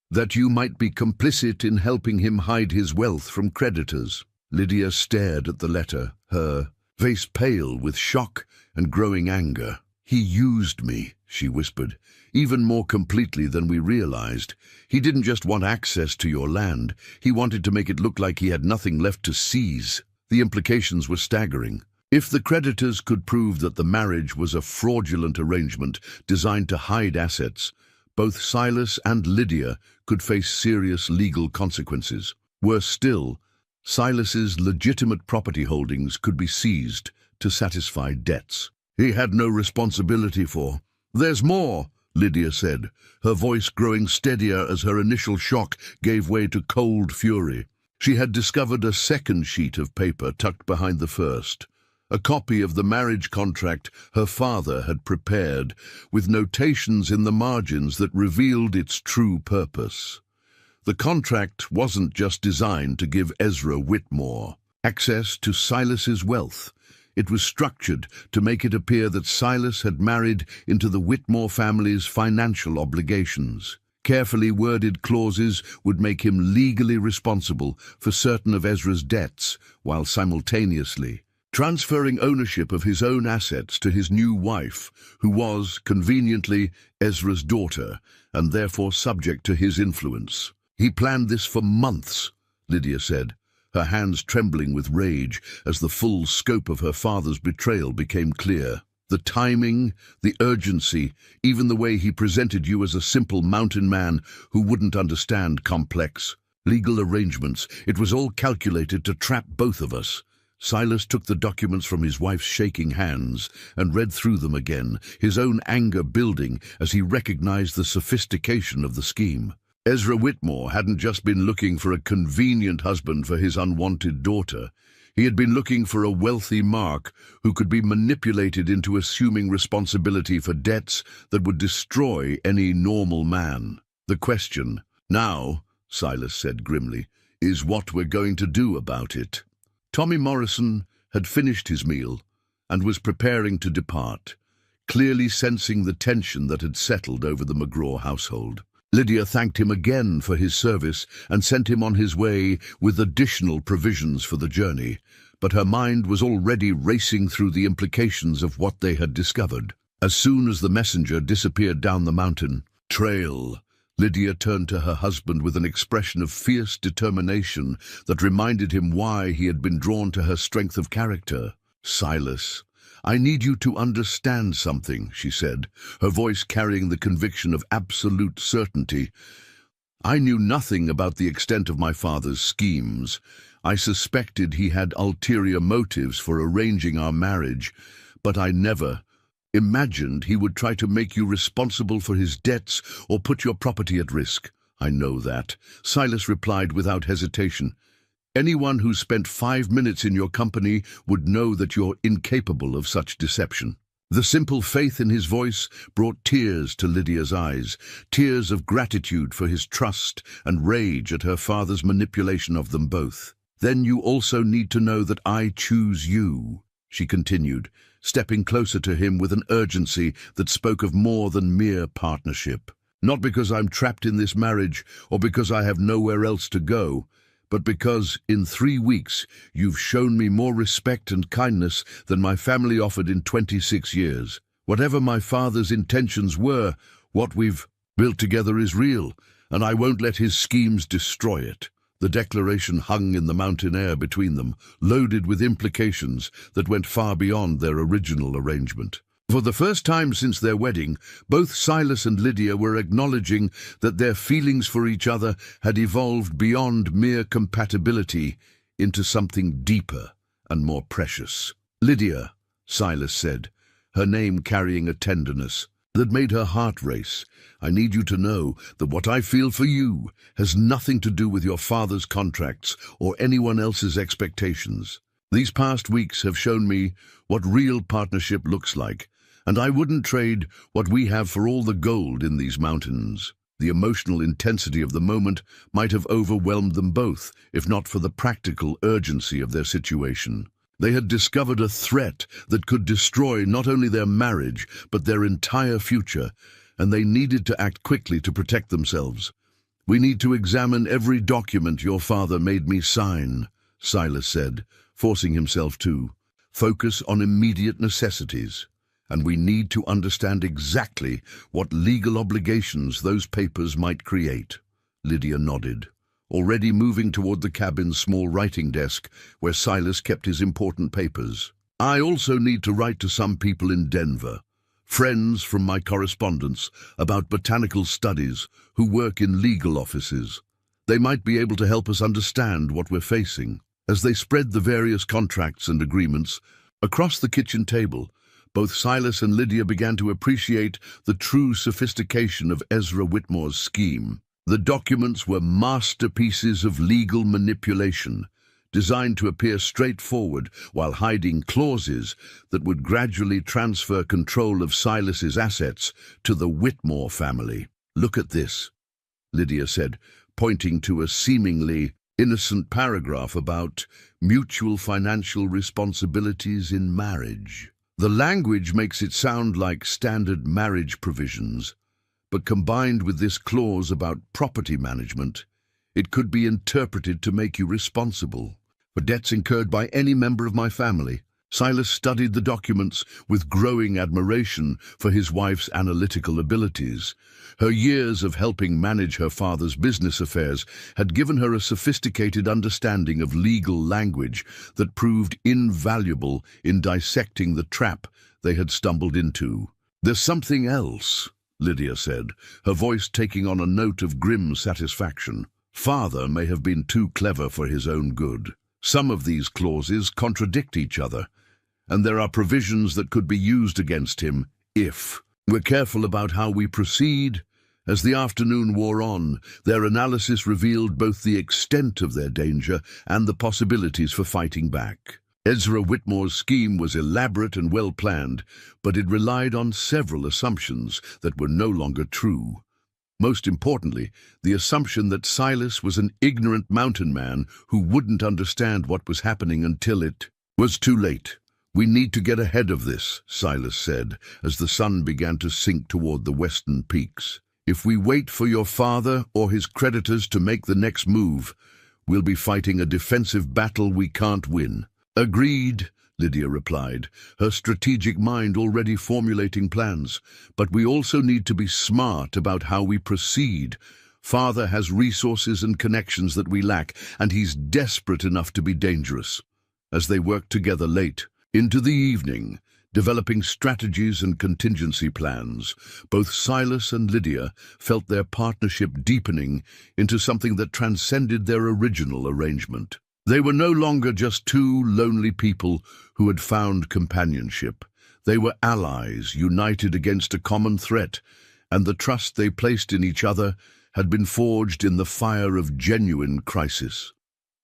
"That you might be complicit in helping him hide his wealth from creditors." Lydia stared at the letter, her face pale with shock and growing anger. "He used me," she whispered, "even more completely than we realized. He didn't just want access to your land. He wanted to make it look like he had nothing left to seize." The implications were staggering. If the creditors could prove that the marriage was a fraudulent arrangement designed to hide assets, both Silas and Lydia could face serious legal consequences. Worse still, Silas's legitimate property holdings could be seized to satisfy debts he had no responsibility for. "There's more," Lydia said, her voice growing steadier as her initial shock gave way to cold fury. She had discovered a second sheet of paper tucked behind the first, a copy of the marriage contract her father had prepared, with notations in the margins that revealed its true purpose. The contract wasn't just designed to give Ezra Whitmore access to Silas's wealth. It was structured to make it appear that Silas had married into the Whitmore family's financial obligations. Carefully worded clauses would make him legally responsible for certain of Ezra's debts, while simultaneously transferring ownership of his own assets to his new wife, who was, conveniently, Ezra's daughter, and therefore subject to his influence. "He planned this for months," Lydia said, her hands trembling with rage as the full scope of her father's betrayal became clear. "The timing, the urgency, even the way he presented you as a simple mountain man who wouldn't understand complex legal arrangements, it was all calculated to trap both of us." Silas took the documents from his wife's shaking hands and read through them again, his own anger building as he recognized the sophistication of the scheme. Ezra Whitmore hadn't just been looking for a convenient husband for his unwanted daughter. He had been looking for a wealthy Mark who could be manipulated into assuming responsibility for debts that would destroy any normal man. "The question now," Silas said grimly, "is what we're going to do about it." Tommy Morrison had finished his meal and was preparing to depart, clearly sensing the tension that had settled over the McGraw household. Lydia thanked him again for his service and sent him on his way with additional provisions for the journey, but her mind was already racing through the implications of what they had discovered. As soon as the messenger disappeared down the mountain trail, Lydia turned to her husband with an expression of fierce determination that reminded him why he had been drawn to her strength of character. "Silas, I need you to understand something," she said, her voice carrying the conviction of absolute certainty. "I knew nothing about the extent of my father's schemes. I suspected he had ulterior motives for arranging our marriage, but I never imagined he would try to make you responsible for his debts or put your property at risk." "I know that," Silas replied without hesitation. Anyone who spent 5 minutes in your company would know that you're incapable of such deception." The simple faith in his voice brought tears to Lydia's eyes, tears of gratitude for his trust and rage at her father's manipulation of them both. "Then you also need to know that I choose you," she continued, stepping closer to him with an urgency that spoke of more than mere partnership. "Not because I'm trapped in this marriage or because I have nowhere else to go, but because in 3 weeks you've shown me more respect and kindness than my family offered in 26 years. Whatever my father's intentions were, what we've built together is real, and I won't let his schemes destroy it." The declaration hung in the mountain air between them, loaded with implications that went far beyond their original arrangement. For the first time since their wedding, both Silas and Lydia were acknowledging that their feelings for each other had evolved beyond mere compatibility into something deeper and more precious. "Lydia," Silas said, her name carrying a tenderness that made her heart race, "I need you to know that what I feel for you has nothing to do with your father's contracts or anyone else's expectations. These past weeks have shown me what real partnership looks like, and I wouldn't trade what we have for all the gold in these mountains." The emotional intensity of the moment might have overwhelmed them both, if not for the practical urgency of their situation. They had discovered a threat that could destroy not only their marriage, but their entire future, and they needed to act quickly to protect themselves. "We need to examine every document your father made me sign," Silas said, forcing himself to focus on immediate necessities. "And we need to understand exactly what legal obligations those papers might create." Lydia nodded, already moving toward the cabin's small writing desk where Silas kept his important papers. "I also need to write to some people in Denver, friends from my correspondence about botanical studies who work in legal offices. They might be able to help us understand what we're facing." As they spread the various contracts and agreements across the kitchen table, both Silas and Lydia began to appreciate the true sophistication of Ezra Whitmore's scheme. The documents were masterpieces of legal manipulation, designed to appear straightforward while hiding clauses that would gradually transfer control of Silas's assets to the Whitmore family. "Look at this," Lydia said, pointing to a seemingly innocent paragraph about mutual financial responsibilities in marriage. The language makes it sound like standard marriage provisions, but combined with this clause about property management, it could be interpreted to make you responsible for debts incurred by any member of my family. Silas studied the documents with growing admiration for his wife's analytical abilities. Her years of helping manage her father's business affairs had given her a sophisticated understanding of legal language that proved invaluable in dissecting the trap they had stumbled into. "There's something else," Lydia said, her voice taking on a note of grim satisfaction. "Father may have been too clever for his own good. Some of these clauses contradict each other, and there are provisions that could be used against him if we're careful about how we proceed." As the afternoon wore on, their analysis revealed both the extent of their danger and the possibilities for fighting back. Ezra Whitmore's scheme was elaborate and well-planned, but it relied on several assumptions that were no longer true. Most importantly, the assumption that Silas was an ignorant mountain man who wouldn't understand what was happening until it was too late. "We need to get ahead of this," Silas said, as the sun began to sink toward the western peaks. "If we wait for your father or his creditors to make the next move, we'll be fighting a defensive battle we can't win." "Agreed," Lydia replied, her strategic mind already formulating plans. "But we also need to be smart about how we proceed. Father has resources and connections that we lack, and he's desperate enough to be dangerous." As they worked together late into the evening, developing strategies and contingency plans, both Silas and Lydia felt their partnership deepening into something that transcended their original arrangement. They were no longer just two lonely people who had found companionship. They were allies united against a common threat, and the trust they placed in each other had been forged in the fire of genuine crisis.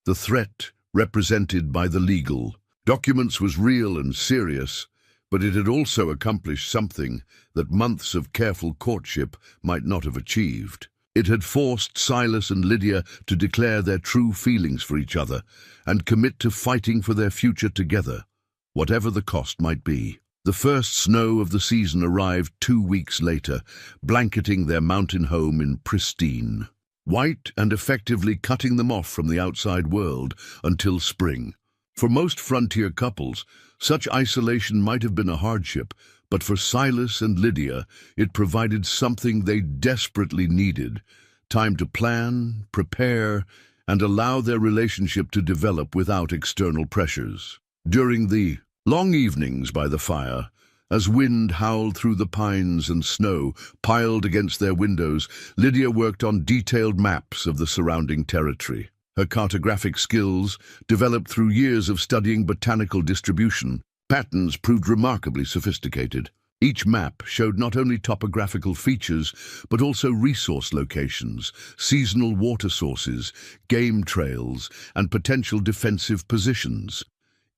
The threat, represented by the legal documents, was real and serious, but it had also accomplished something that months of careful courtship might not have achieved. It had forced Silas and Lydia to declare their true feelings for each other and commit to fighting for their future together, whatever the cost might be. The first snow of the season arrived 2 weeks later, blanketing their mountain home in pristine white and effectively cutting them off from the outside world until spring. For most frontier couples, such isolation might have been a hardship, but for Silas and Lydia, it provided something they desperately needed: time to plan, prepare, and allow their relationship to develop without external pressures. During the long evenings by the fire, as wind howled through the pines and snow piled against their windows, Lydia worked on detailed maps of the surrounding territory. Her cartographic skills, developed through years of studying botanical distribution patterns, proved remarkably sophisticated. Each map showed not only topographical features, but also resource locations, seasonal water sources, game trails, and potential defensive positions.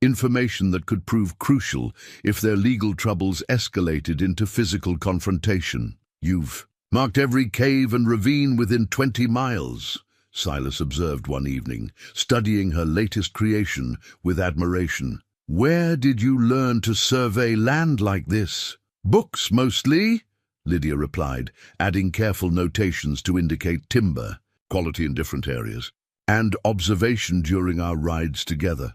Information that could prove crucial if their legal troubles escalated into physical confrontation. "You've marked every cave and ravine within 20 miles, Silas observed one evening, studying her latest creation with admiration. "Where did you learn to survey land like this?" "Books, mostly," Lydia replied, adding careful notations to indicate timber, quality in different areas, and observation during our rides together.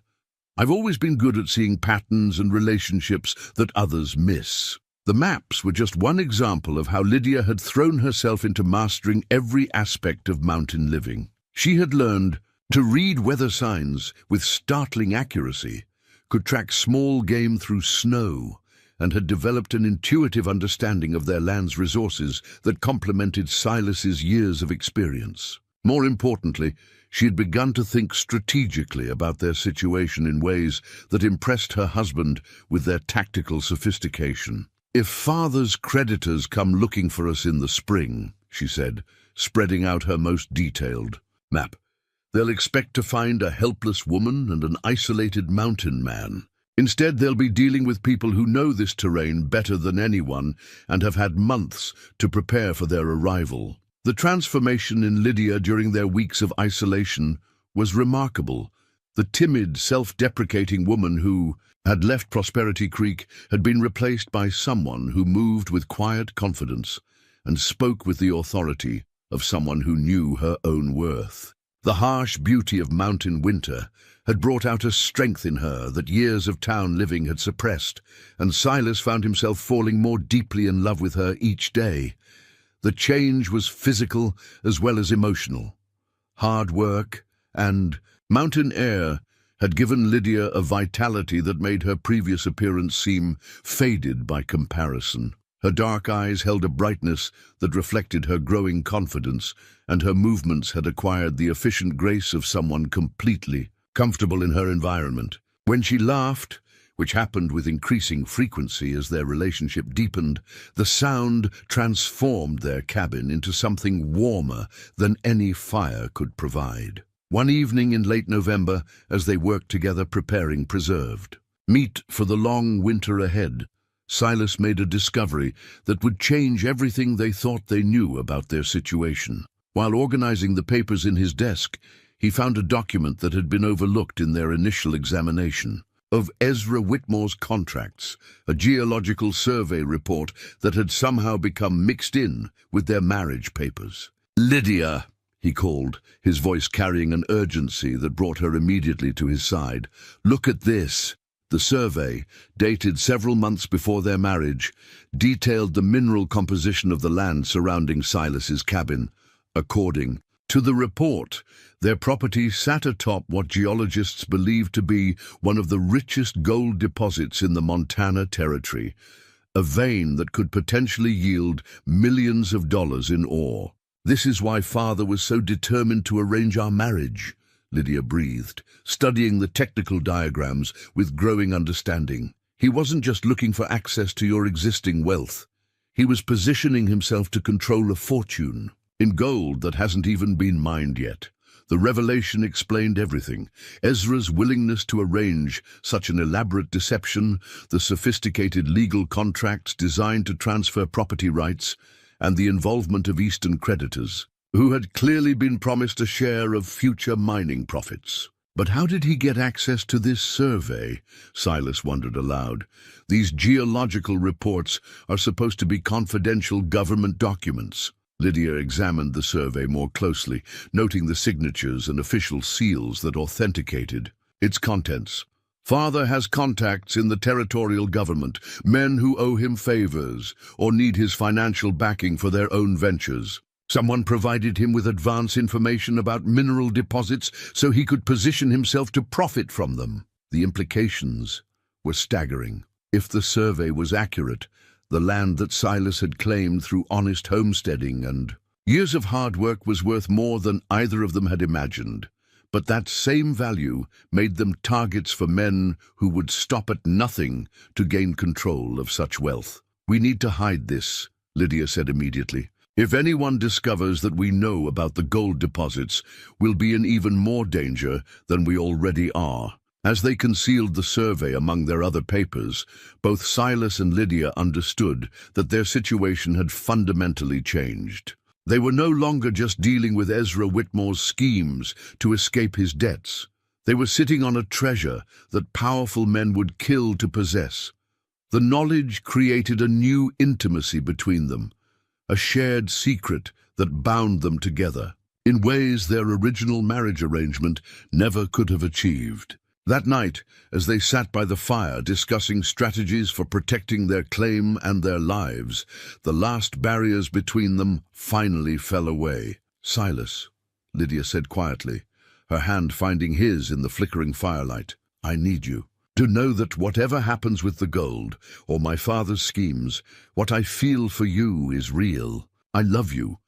"I've always been good at seeing patterns and relationships that others miss." The maps were just one example of how Lydia had thrown herself into mastering every aspect of mountain living. She had learned to read weather signs with startling accuracy, could track small game through snow, and had developed an intuitive understanding of their land's resources that complemented Silas's years of experience. More importantly, she had begun to think strategically about their situation in ways that impressed her husband with their tactical sophistication. "If father's creditors come looking for us in the spring," she said, spreading out her most detailed map, "they'll expect to find a helpless woman and an isolated mountain man. Instead, they'll be dealing with people who know this terrain better than anyone and have had months to prepare for their arrival." The transformation in Lydia during their weeks of isolation was remarkable. The timid, self-deprecating woman who had left Prosperity Creek had been replaced by someone who moved with quiet confidence and spoke with the authority of someone who knew her own worth. The harsh beauty of mountain winter had brought out a strength in her that years of town living had suppressed, and Silas found himself falling more deeply in love with her each day. The change was physical as well as emotional. Hard work and mountain air had given Lydia a vitality that made her previous appearance seem faded by comparison. Her dark eyes held a brightness that reflected her growing confidence, and her movements had acquired the efficient grace of someone completely comfortable in her environment. When she laughed, which happened with increasing frequency as their relationship deepened, the sound transformed their cabin into something warmer than any fire could provide. One evening in late November, as they worked together preparing preserved meat for the long winter ahead, Silas made a discovery that would change everything they thought they knew about their situation. While organizing the papers in his desk, he found a document that had been overlooked in their initial examination. Of Ezra Whitmore's contracts, a geological survey report that had somehow become mixed in with their marriage papers. "Lydia," he called, his voice carrying an urgency that brought her immediately to his side. "Look at this." The survey, dated several months before their marriage, detailed the mineral composition of the land surrounding Silas's cabin. According to the report, their property sat atop what geologists believed to be one of the richest gold deposits in the Montana Territory, a vein that could potentially yield millions of dollars in ore. "This is why father was so determined to arrange our marriage," Lydia breathed, studying the technical diagrams with growing understanding. "He wasn't just looking for access to your existing wealth. He was positioning himself to control a fortune in gold that hasn't even been mined yet. The revelation explained everything. Ezra's willingness to arrange such an elaborate deception, the sophisticated legal contracts designed to transfer property rights, and the involvement of Eastern creditors, who had clearly been promised a share of future mining profits. But how did he get access to this survey? Silas wondered aloud. These geological reports are supposed to be confidential government documents. Lydia examined the survey more closely, noting the signatures and official seals that authenticated its contents. Father has contacts in the territorial government, men who owe him favors or need his financial backing for their own ventures. Someone provided him with advance information about mineral deposits so he could position himself to profit from them. The implications were staggering. If the survey was accurate, the land that Silas had claimed through honest homesteading and years of hard work was worth more than either of them had imagined. But that same value made them targets for men who would stop at nothing to gain control of such wealth. "We need to hide this," Lydia said immediately. "If anyone discovers that we know about the gold deposits, we'll be in even more danger than we already are." As they concealed the survey among their other papers, both Silas and Lydia understood that their situation had fundamentally changed. They were no longer just dealing with Ezra Whitmore's schemes to escape his debts. They were sitting on a treasure that powerful men would kill to possess. The knowledge created a new intimacy between them, a shared secret that bound them together in ways their original marriage arrangement never could have achieved. That night, as they sat by the fire discussing strategies for protecting their claim and their lives, the last barriers between them finally fell away. "Silas," Lydia said quietly, her hand finding his in the flickering firelight, "I need you to know that whatever happens with the gold or my father's schemes, what I feel for you is real. I love you,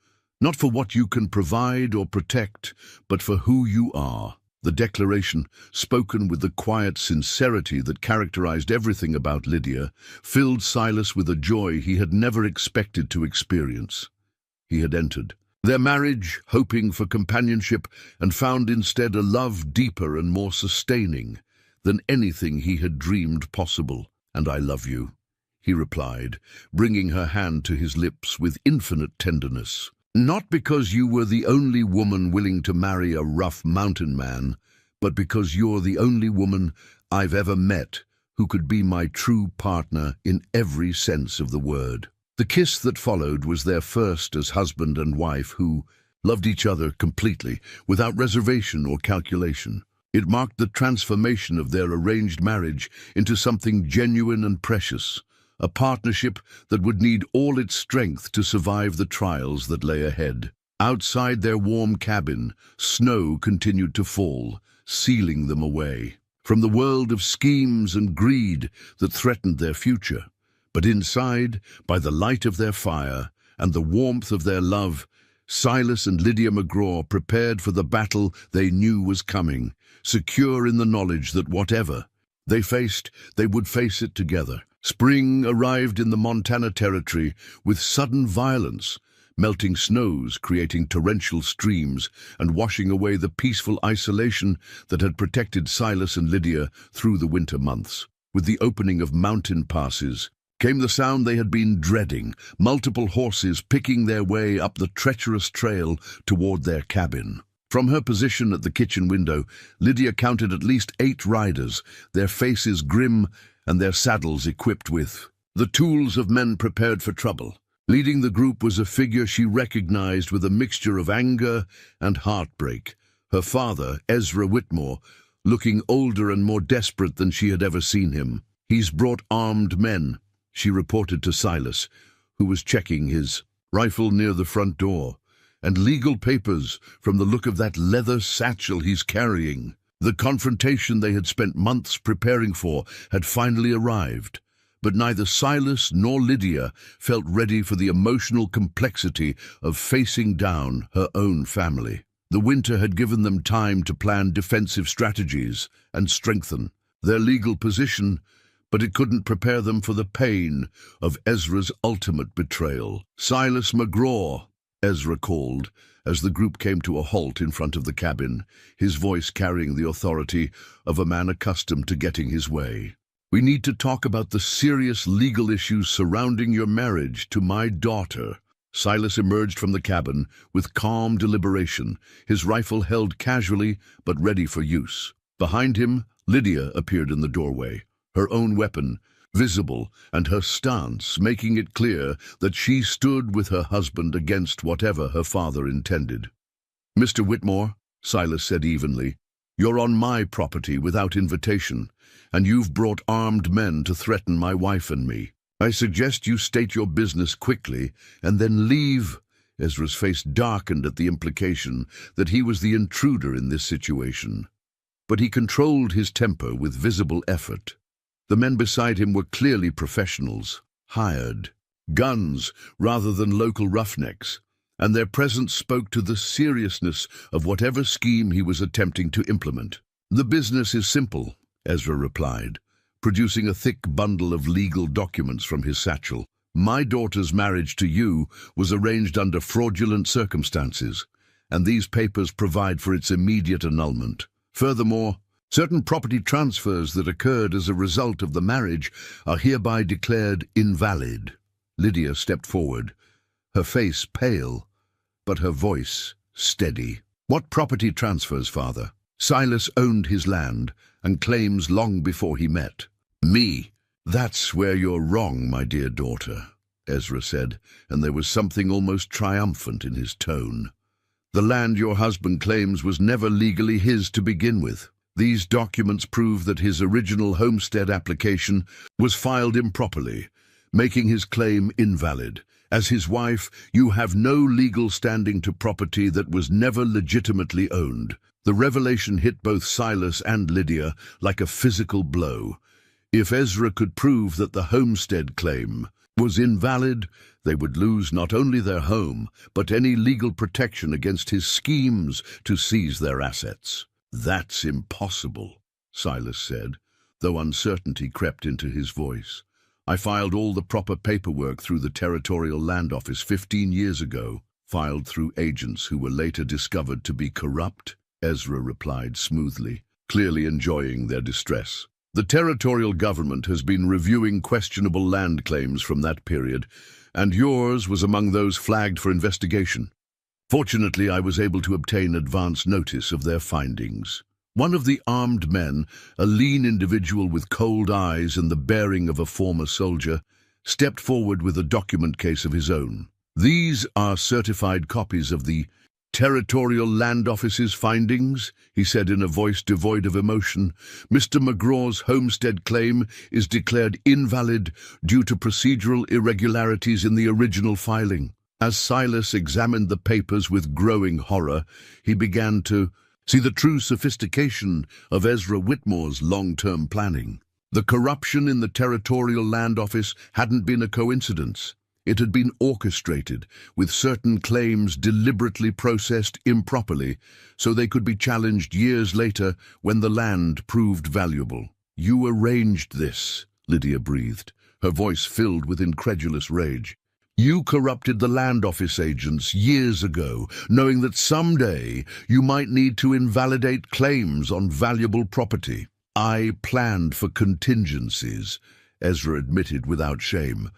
not for what you can provide or protect, but for who you are." The declaration, spoken with the quiet sincerity that characterized everything about Lydia, filled Silas with a joy he had never expected to experience. He had entered their marriage hoping for companionship and found instead a love deeper and more sustaining than anything he had dreamed possible. "And I love you," he replied, bringing her hand to his lips with infinite tenderness. "Not because you were the only woman willing to marry a rough mountain man, but because you're the only woman I've ever met who could be my true partner in every sense of the word." The kiss that followed was their first as husband and wife who loved each other completely, without reservation or calculation. It marked the transformation of their arranged marriage into something genuine and precious, a partnership that would need all its strength to survive the trials that lay ahead. Outside their warm cabin, snow continued to fall, sealing them away from the world of schemes and greed that threatened their future. But inside, by the light of their fire and the warmth of their love, Silas and Lydia McGraw prepared for the battle they knew was coming, secure in the knowledge that whatever they faced, they would face it together. Spring arrived in the Montana Territory with sudden violence, melting snows, creating torrential streams, and washing away the peaceful isolation that had protected Silas and Lydia through the winter months. With the opening of mountain passes came the sound they had been dreading, multiple horses picking their way up the treacherous trail toward their cabin. From her position at the kitchen window, Lydia counted at least 8 riders, their faces grim and their saddles equipped with the tools of men prepared for trouble. Leading the group was a figure she recognized with a mixture of anger and heartbreak. Her father, Ezra Whitmore, looking older and more desperate than she had ever seen him. "He's brought armed men," she reported to Silas, who was checking his rifle near the front door, "and legal papers from the look of that leather satchel he's carrying." The confrontation they had spent months preparing for had finally arrived, but neither Silas nor Lydia felt ready for the emotional complexity of facing down her own family. The winter had given them time to plan defensive strategies and strengthen their legal position, but it couldn't prepare them for the pain of Ezra's ultimate betrayal. "Silas McGraw," Ezra called, as the group came to a halt in front of the cabin, his voice carrying the authority of a man accustomed to getting his way. "We need to talk about the serious legal issues surrounding your marriage to my daughter." Silas emerged from the cabin with calm deliberation, his rifle held casually but ready for use. Behind him, Lydia appeared in the doorway, her own weapon visible, and her stance making it clear that she stood with her husband against whatever her father intended. "Mr. Whitmore," Silas said evenly, "you're on my property without invitation, and you've brought armed men to threaten my wife and me. I suggest you state your business quickly and then leave." Ezra's face darkened at the implication that he was the intruder in this situation, but he controlled his temper with visible effort. The men beside him were clearly professionals, hired, guns rather than local roughnecks, and their presence spoke to the seriousness of whatever scheme he was attempting to implement. "The business is simple," Ezra replied, producing a thick bundle of legal documents from his satchel. "My daughter's marriage to you was arranged under fraudulent circumstances, and these papers provide for its immediate annulment. Furthermore, certain property transfers that occurred as a result of the marriage are hereby declared invalid." Lydia stepped forward, her face pale, but her voice steady. "What property transfers, Father?" "Silas owned his land and claims long before he met me." "That's where you're wrong, my dear daughter," Ezra said, and there was something almost triumphant in his tone. "The land your husband claims was never legally his to begin with. These documents prove that his original homestead application was filed improperly, making his claim invalid. As his wife, you have no legal standing to property that was never legitimately owned." The revelation hit both Silas and Lydia like a physical blow. If Ezra could prove that the homestead claim was invalid, they would lose not only their home, but any legal protection against his schemes to seize their assets. "That's impossible," Silas said, though uncertainty crept into his voice. "I filed all the proper paperwork through the Territorial Land Office 15 years ago, filed through agents who were later discovered to be corrupt," Ezra replied smoothly, clearly enjoying their distress. "The territorial government has been reviewing questionable land claims from that period, and yours was among those flagged for investigation. Fortunately, I was able to obtain advance notice of their findings." One of the armed men, a lean individual with cold eyes and the bearing of a former soldier, stepped forward with a document case of his own. "These are certified copies of the Territorial Land Office's findings," he said in a voice devoid of emotion. "Mr. McGraw's homestead claim is declared invalid due to procedural irregularities in the original filing." As Silas examined the papers with growing horror, he began to see the true sophistication of Ezra Whitmore's long-term planning. The corruption in the Territorial Land Office hadn't been a coincidence. It had been orchestrated, with certain claims deliberately processed improperly, so they could be challenged years later when the land proved valuable. "You arranged this," Lydia breathed, her voice filled with incredulous rage. "You corrupted the land office agents years ago, knowing that someday you might need to invalidate claims on valuable property." "I planned for contingencies," Ezra admitted without shame.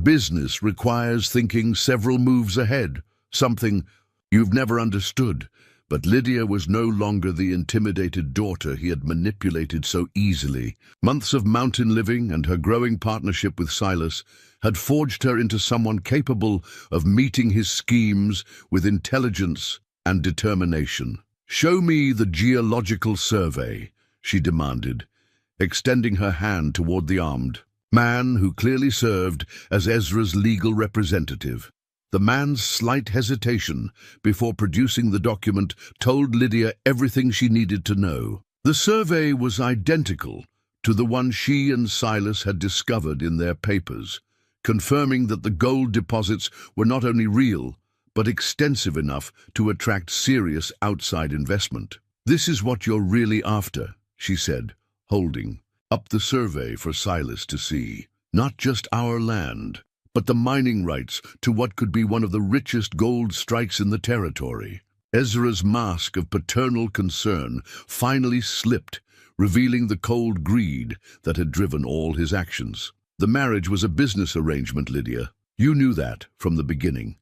"Business requires thinking several moves ahead, something you've never understood." But Lydia was no longer the intimidated daughter he had manipulated so easily. Months of mountain living and her growing partnership with Silas had forged her into someone capable of meeting his schemes with intelligence and determination. "Show me the geological survey," she demanded, extending her hand toward the armed man who clearly served as Ezra's legal representative. The man's slight hesitation before producing the document told Lydia everything she needed to know. The survey was identical to the one she and Silas had discovered in their papers, confirming that the gold deposits were not only real, but extensive enough to attract serious outside investment. "This is what you're really after," she said, holding up the survey for Silas to see. "Not just our land, but the mining rights to what could be one of the richest gold strikes in the territory. Ezra's mask of paternal concern finally slipped, revealing the cold greed that had driven all his actions. The marriage was a business arrangement, Lydia. You knew that from the beginning.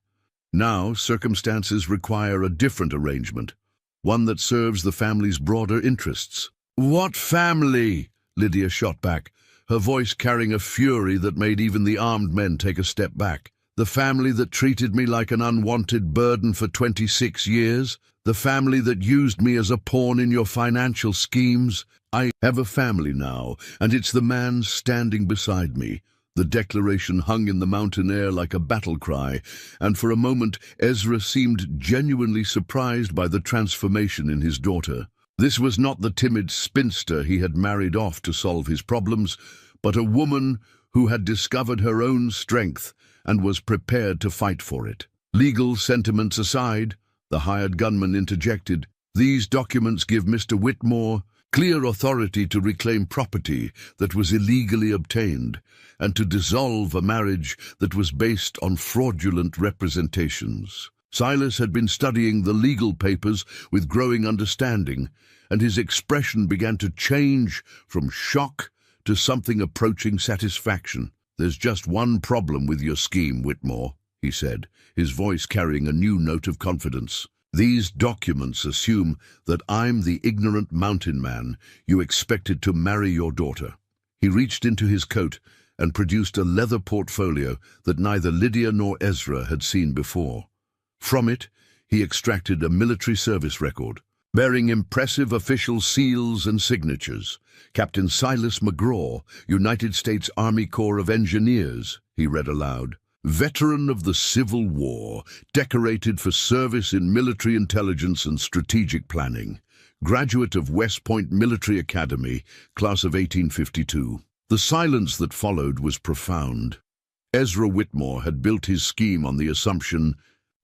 Now, circumstances require a different arrangement, one that serves the family's broader interests. What family? Lydia shot back, her voice carrying a fury that made even the armed men take a step back. The family that treated me like an unwanted burden for 26 years? The family that used me as a pawn in your financial schemes? I have a family now, and it's the man standing beside me. The declaration hung in the mountain air like a battle cry, and for a moment Ezra seemed genuinely surprised by the transformation in his daughter. This was not the timid spinster he had married off to solve his problems, but a woman who had discovered her own strength and was prepared to fight for it. Legal sentiments aside, the hired gunman interjected, these documents give Mr. Whitmore clear authority to reclaim property that was illegally obtained and to dissolve a marriage that was based on fraudulent representations. Silas had been studying the legal papers with growing understanding, and his expression began to change from shock to something approaching satisfaction. There's just one problem with your scheme, Whitmore, he said, his voice carrying a new note of confidence. These documents assume that I'm the ignorant mountain man you expected to marry your daughter. He reached into his coat and produced a leather portfolio that neither Lydia nor Ezra had seen before. From it, he extracted a military service record, bearing impressive official seals and signatures. Captain Silas McGraw, United States Army Corps of Engineers, he read aloud. Veteran of the Civil War, decorated for service in military intelligence and strategic planning. Graduate of West Point Military Academy, class of 1852. The silence that followed was profound. Ezra Whitmore had built his scheme on the assumption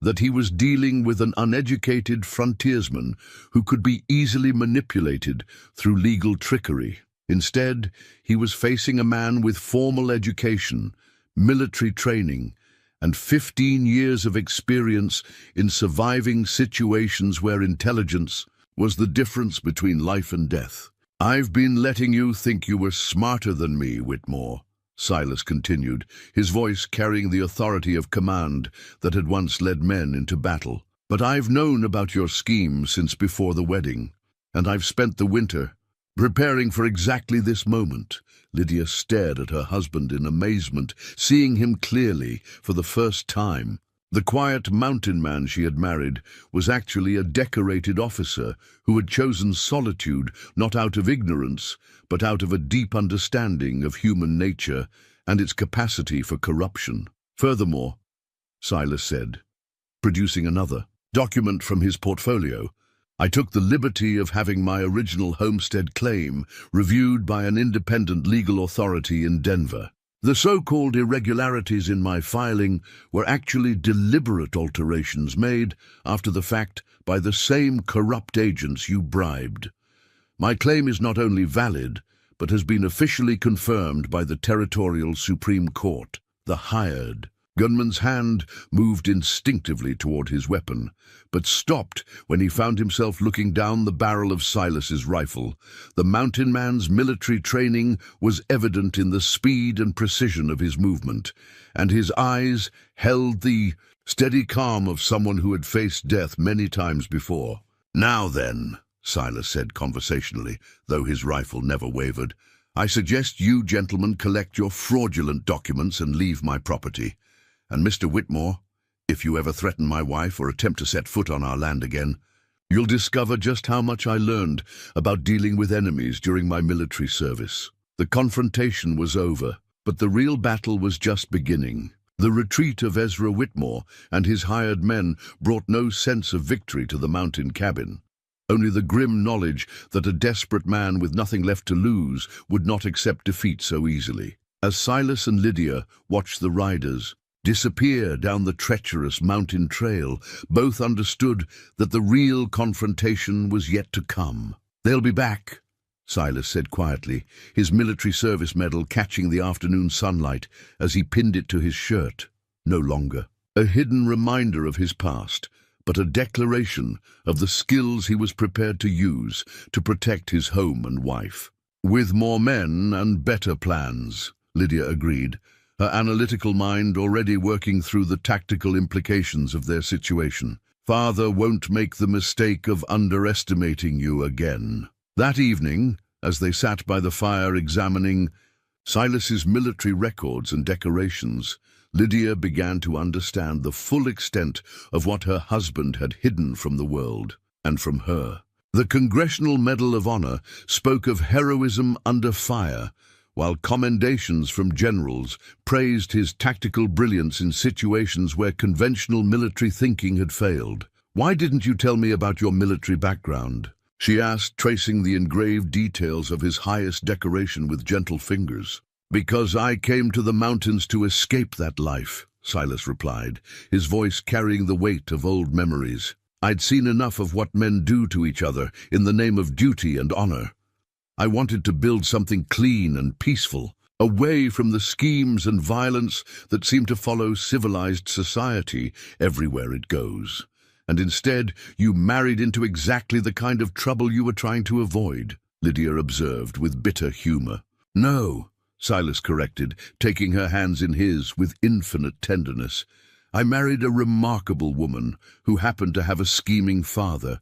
that he was dealing with an uneducated frontiersman who could be easily manipulated through legal trickery. Instead, he was facing a man with formal education, military training, and 15 years of experience in surviving situations where intelligence was the difference between life and death. I've been letting you think you were smarter than me, Whitmore, Silas continued, his voice carrying the authority of command that had once led men into battle. But I've known about your scheme since before the wedding, and I've spent the winter preparing for exactly this moment. Lydia stared at her husband in amazement, seeing him clearly for the first time. The quiet mountain man she had married was actually a decorated officer who had chosen solitude not out of ignorance, but out of a deep understanding of human nature and its capacity for corruption. Furthermore, Silas said, producing another document from his portfolio, I took the liberty of having my original homestead claim reviewed by an independent legal authority in Denver. The so-called irregularities in my filing were actually deliberate alterations made after the fact by the same corrupt agents you bribed. My claim is not only valid, but has been officially confirmed by the Territorial Supreme Court. The hired gunman's hand moved instinctively toward his weapon, but stopped when he found himself looking down the barrel of Silas's rifle. The mountain man's military training was evident in the speed and precision of his movement, and his eyes held the steady calm of someone who had faced death many times before. Now then, Silas said conversationally, though his rifle never wavered, I suggest you gentlemen collect your fraudulent documents and leave my property. And Mr. Whitmore, if you ever threaten my wife or attempt to set foot on our land again, you'll discover just how much I learned about dealing with enemies during my military service. The confrontation was over, but the real battle was just beginning. The retreat of Ezra Whitmore and his hired men brought no sense of victory to the mountain cabin. Only the grim knowledge that a desperate man with nothing left to lose would not accept defeat so easily. As Silas and Lydia watched the riders disappear down the treacherous mountain trail, both understood that the real confrontation was yet to come. They'll be back, Silas said quietly, his military service medal catching the afternoon sunlight as he pinned it to his shirt. No longer a hidden reminder of his past, but a declaration of the skills he was prepared to use to protect his home and wife. With more men and better plans, Lydia agreed, her analytical mind already working through the tactical implications of their situation. Father won't make the mistake of underestimating you again. That evening, as they sat by the fire examining Silas's military records and decorations, Lydia began to understand the full extent of what her husband had hidden from the world and from her. The Congressional Medal of Honor spoke of heroism under fire, while commendations from generals praised his tactical brilliance in situations where conventional military thinking had failed. "Why didn't you tell me about your military background?" she asked, tracing the engraved details of his highest decoration with gentle fingers. "Because I came to the mountains to escape that life," Silas replied, his voice carrying the weight of old memories. "I'd seen enough of what men do to each other in the name of duty and honor. I wanted to build something clean and peaceful, away from the schemes and violence that seem to follow civilized society everywhere it goes. And instead, you married into exactly the kind of trouble you were trying to avoid," Lydia observed with bitter humor. "No," Silas corrected, taking her hands in his with infinite tenderness. "I married a remarkable woman who happened to have a scheming father.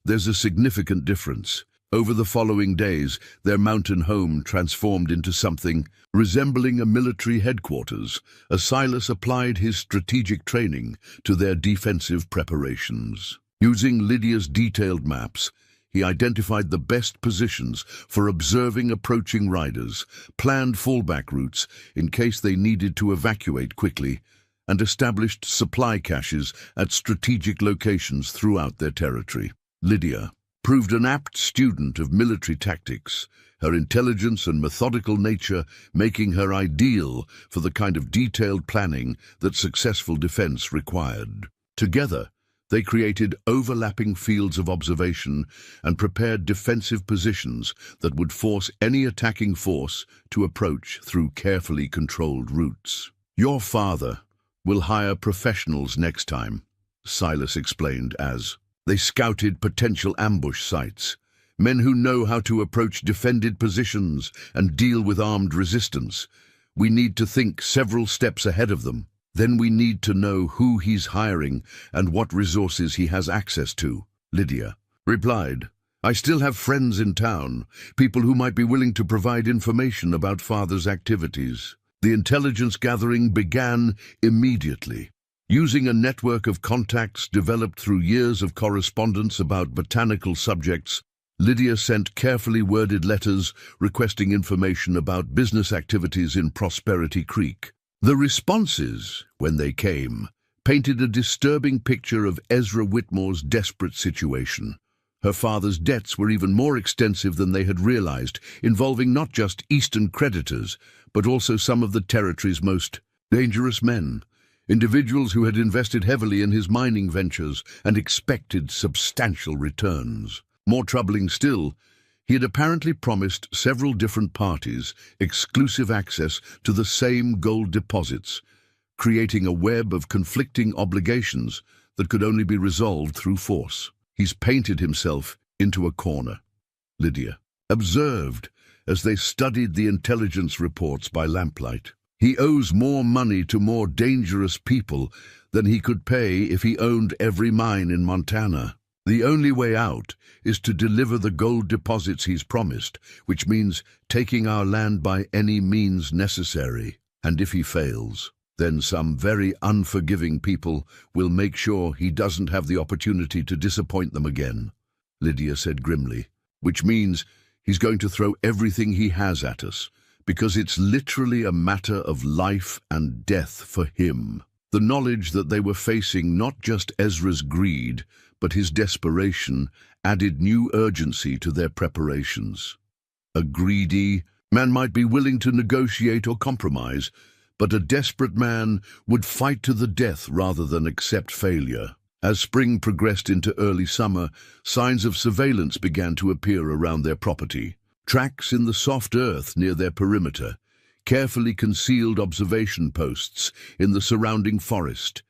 There's a significant difference." Over the following days, their mountain home transformed into something resembling a military headquarters, as Silas applied his strategic training to their defensive preparations. Using Lydia's detailed maps, he identified the best positions for observing approaching riders, planned fallback routes in case they needed to evacuate quickly, and established supply caches at strategic locations throughout their territory. Lydia proved an apt student of military tactics, her intelligence and methodical nature making her ideal for the kind of detailed planning that successful defense required. Together, they created overlapping fields of observation and prepared defensive positions that would force any attacking force to approach through carefully controlled routes. "Your father will hire professionals next time," Silas explained as they scouted potential ambush sites, men who know how to approach defended positions and deal with armed resistance. "We need to think several steps ahead of them. Then we need to know who he's hiring and what resources he has access to," Lydia replied. "I still have friends in town, people who might be willing to provide information about Father's activities." The intelligence gathering began immediately. Using a network of contacts developed through years of correspondence about botanical subjects, Lydia sent carefully worded letters requesting information about business activities in Prosperity Creek. The responses, when they came, painted a disturbing picture of Ezra Whitmore's desperate situation. Her father's debts were even more extensive than they had realized, involving not just Eastern creditors, but also some of the territory's most dangerous men. Individuals who had invested heavily in his mining ventures and expected substantial returns. More troubling still, he had apparently promised several different parties exclusive access to the same gold deposits, creating a web of conflicting obligations that could only be resolved through force. "He's painted himself into a corner," Lydia observed as they studied the intelligence reports by lamplight. "He owes more money to more dangerous people than he could pay if he owned every mine in Montana. The only way out is to deliver the gold deposits he's promised, which means taking our land by any means necessary. And if he fails, then some very unforgiving people will make sure he doesn't have the opportunity to disappoint them again," Lydia said grimly. "Which means he's going to throw everything he has at us, because it's literally a matter of life and death for him." The knowledge that they were facing not just Ezra's greed, but his desperation, added new urgency to their preparations. A greedy man might be willing to negotiate or compromise, but a desperate man would fight to the death rather than accept failure. As spring progressed into early summer, signs of surveillance began to appear around their property. tracks in the soft earth near their perimeter, carefully concealed observation posts in the surrounding forest,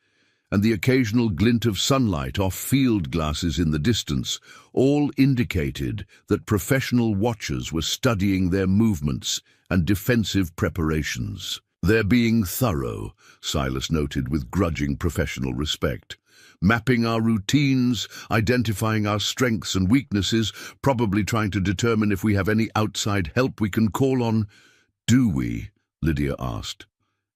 and the occasional glint of sunlight off field glasses in the distance all indicated that professional watchers were studying their movements and defensive preparations. "They're being thorough," Silas noted with grudging professional respect. "Mapping our routines, identifying our strengths and weaknesses, probably trying to determine if we have any outside help we can call on." "Do we?" Lydia asked.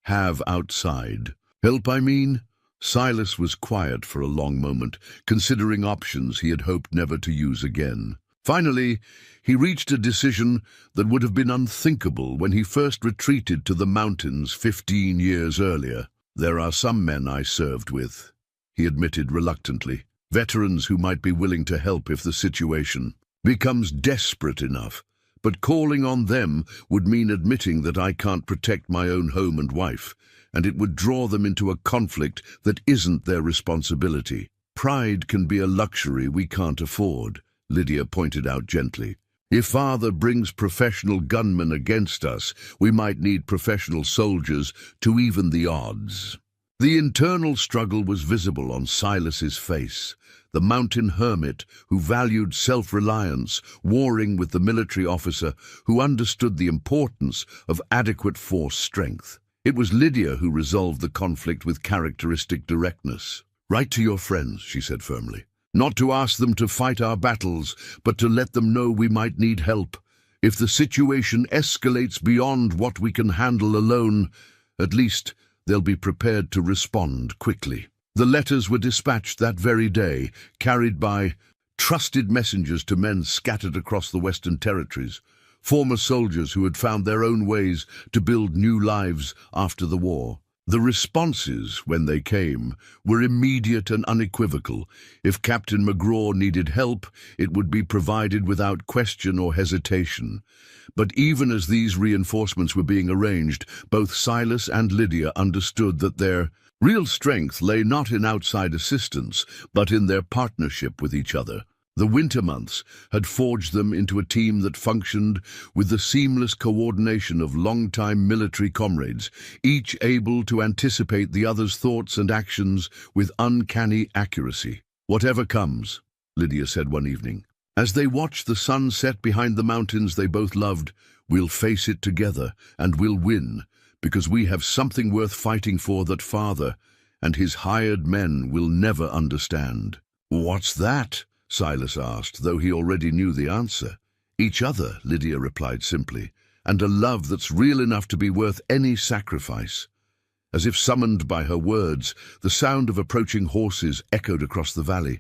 "Have outside help, I mean?" Silas was quiet for a long moment, considering options he had hoped never to use again. Finally, he reached a decision that would have been unthinkable when he first retreated to the mountains 15 years earlier. "There are some men I served with," he admitted reluctantly, "veterans who might be willing to help if the situation becomes desperate enough. But calling on them would mean admitting that I can't protect my own home and wife, and it would draw them into a conflict that isn't their responsibility. Pride can be a luxury we can't afford," Lydia pointed out gently. "If Father brings professional gunmen against us, we might need professional soldiers to even the odds." The internal struggle was visible on Silas's face, the mountain hermit who valued self-reliance, warring with the military officer who understood the importance of adequate force strength. It was Lydia who resolved the conflict with characteristic directness. "Write to your friends," she said firmly. "Not to ask them to fight our battles, but to let them know we might need help. If the situation escalates beyond what we can handle alone, at least they'll be prepared to respond quickly." The letters were dispatched that very day, carried by trusted messengers to men scattered across the Western Territories, former soldiers who had found their own ways to build new lives after the war. The responses, when they came, were immediate and unequivocal. If Captain McGraw needed help, it would be provided without question or hesitation. But even as these reinforcements were being arranged, both Silas and Lydia understood that their real strength lay not in outside assistance, but in their partnership with each other. The winter months had forged them into a team that functioned with the seamless coordination of long-time military comrades, each able to anticipate the other's thoughts and actions with uncanny accuracy. "Whatever comes," Lydia said one evening, as they watched the sun set behind the mountains they both loved, "we'll face it together, and we'll win, because we have something worth fighting for that Father and his hired men will never understand." "What's that?" Silas asked, though he already knew the answer. "Each other," Lydia replied simply, "and a love that's real enough to be worth any sacrifice." As if summoned by her words, the sound of approaching horses echoed across the valley.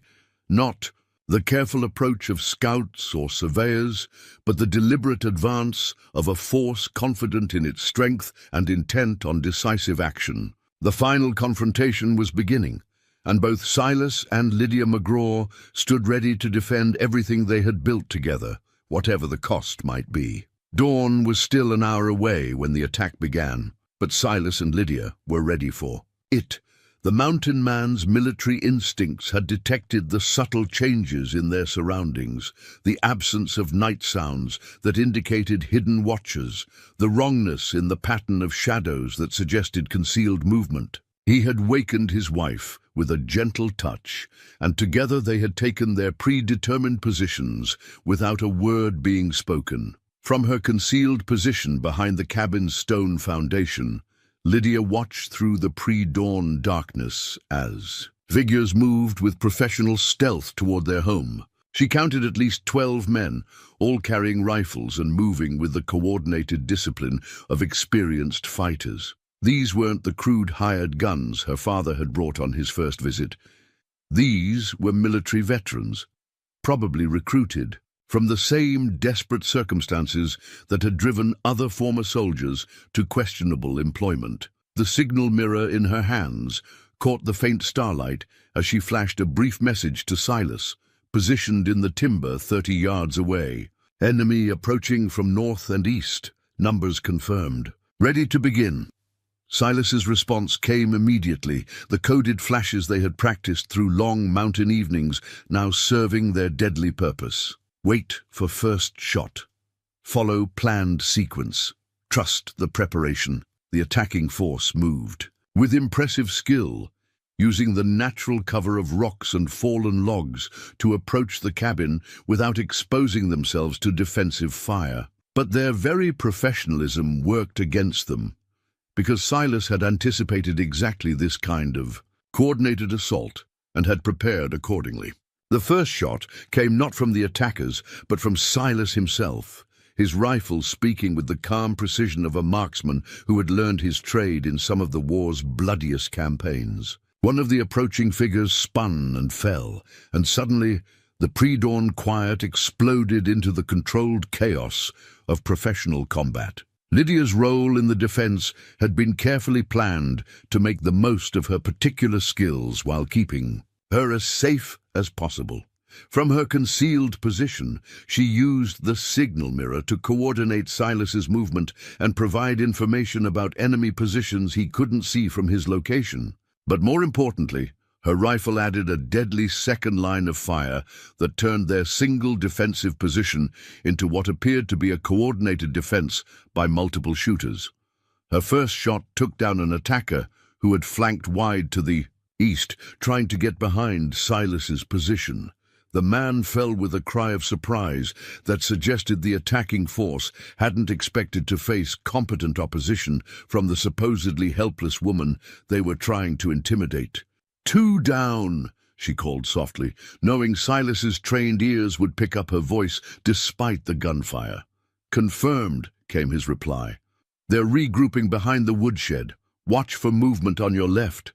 Not the careful approach of scouts or surveyors, but the deliberate advance of a force confident in its strength and intent on decisive action. The final confrontation was beginning, and both Silas and Lydia McGraw stood ready to defend everything they had built together, whatever the cost might be. Dawn was still an hour away when the attack began, but Silas and Lydia were ready for it. The mountain man's military instincts had detected the subtle changes in their surroundings, the absence of night sounds that indicated hidden watchers, the wrongness in the pattern of shadows that suggested concealed movement. He had wakened his wife with a gentle touch, and together they had taken their predetermined positions without a word being spoken. From her concealed position behind the cabin's stone foundation, Lydia watched through the pre-dawn darkness as figures moved with professional stealth toward their home. She counted at least 12 men, all carrying rifles and moving with the coordinated discipline of experienced fighters. These weren't the crude hired guns her father had brought on his first visit. These were military veterans, probably recruited from the same desperate circumstances that had driven other former soldiers to questionable employment. The signal mirror in her hands caught the faint starlight as she flashed a brief message to Silas, positioned in the timber 30 yards away. "Enemy approaching from north and east. Numbers confirmed. Ready to begin." Silas's response came immediately, the coded flashes they had practiced through long mountain evenings now serving their deadly purpose. "Wait for first shot." Follow planned sequence. Trust the preparation. The attacking force moved. With impressive skill, using the natural cover of rocks and fallen logs to approach the cabin without exposing themselves to defensive fire. But their very professionalism worked against them, because Silas had anticipated exactly this kind of coordinated assault and had prepared accordingly. The first shot came not from the attackers, but from Silas himself, his rifle speaking with the calm precision of a marksman who had learned his trade in some of the war's bloodiest campaigns. One of the approaching figures spun and fell, and suddenly the pre-dawn quiet exploded into the controlled chaos of professional combat. Lydia's role in the defense had been carefully planned to make the most of her particular skills while keeping her as safe as possible. From her concealed position, she used the signal mirror to coordinate Silas's movement and provide information about enemy positions he couldn't see from his location. But more importantly, her rifle added a deadly second line of fire that turned their single defensive position into what appeared to be a coordinated defense by multiple shooters. Her first shot took down an attacker who had flanked wide to the east, trying to get behind Silas's position. The man fell with a cry of surprise that suggested the attacking force hadn't expected to face competent opposition from the supposedly helpless woman they were trying to intimidate. "Two down," she called softly, knowing Silas's trained ears would pick up her voice despite the gunfire. "Confirmed," came his reply. "They're regrouping behind the woodshed. Watch for movement on your left."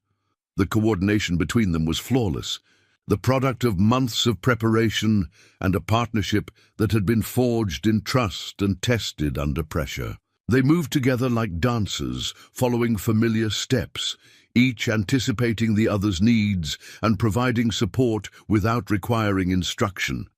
The coordination between them was flawless, the product of months of preparation and a partnership that had been forged in trust and tested under pressure. They moved together like dancers, following familiar steps, each anticipating the other's needs and providing support without requiring instruction.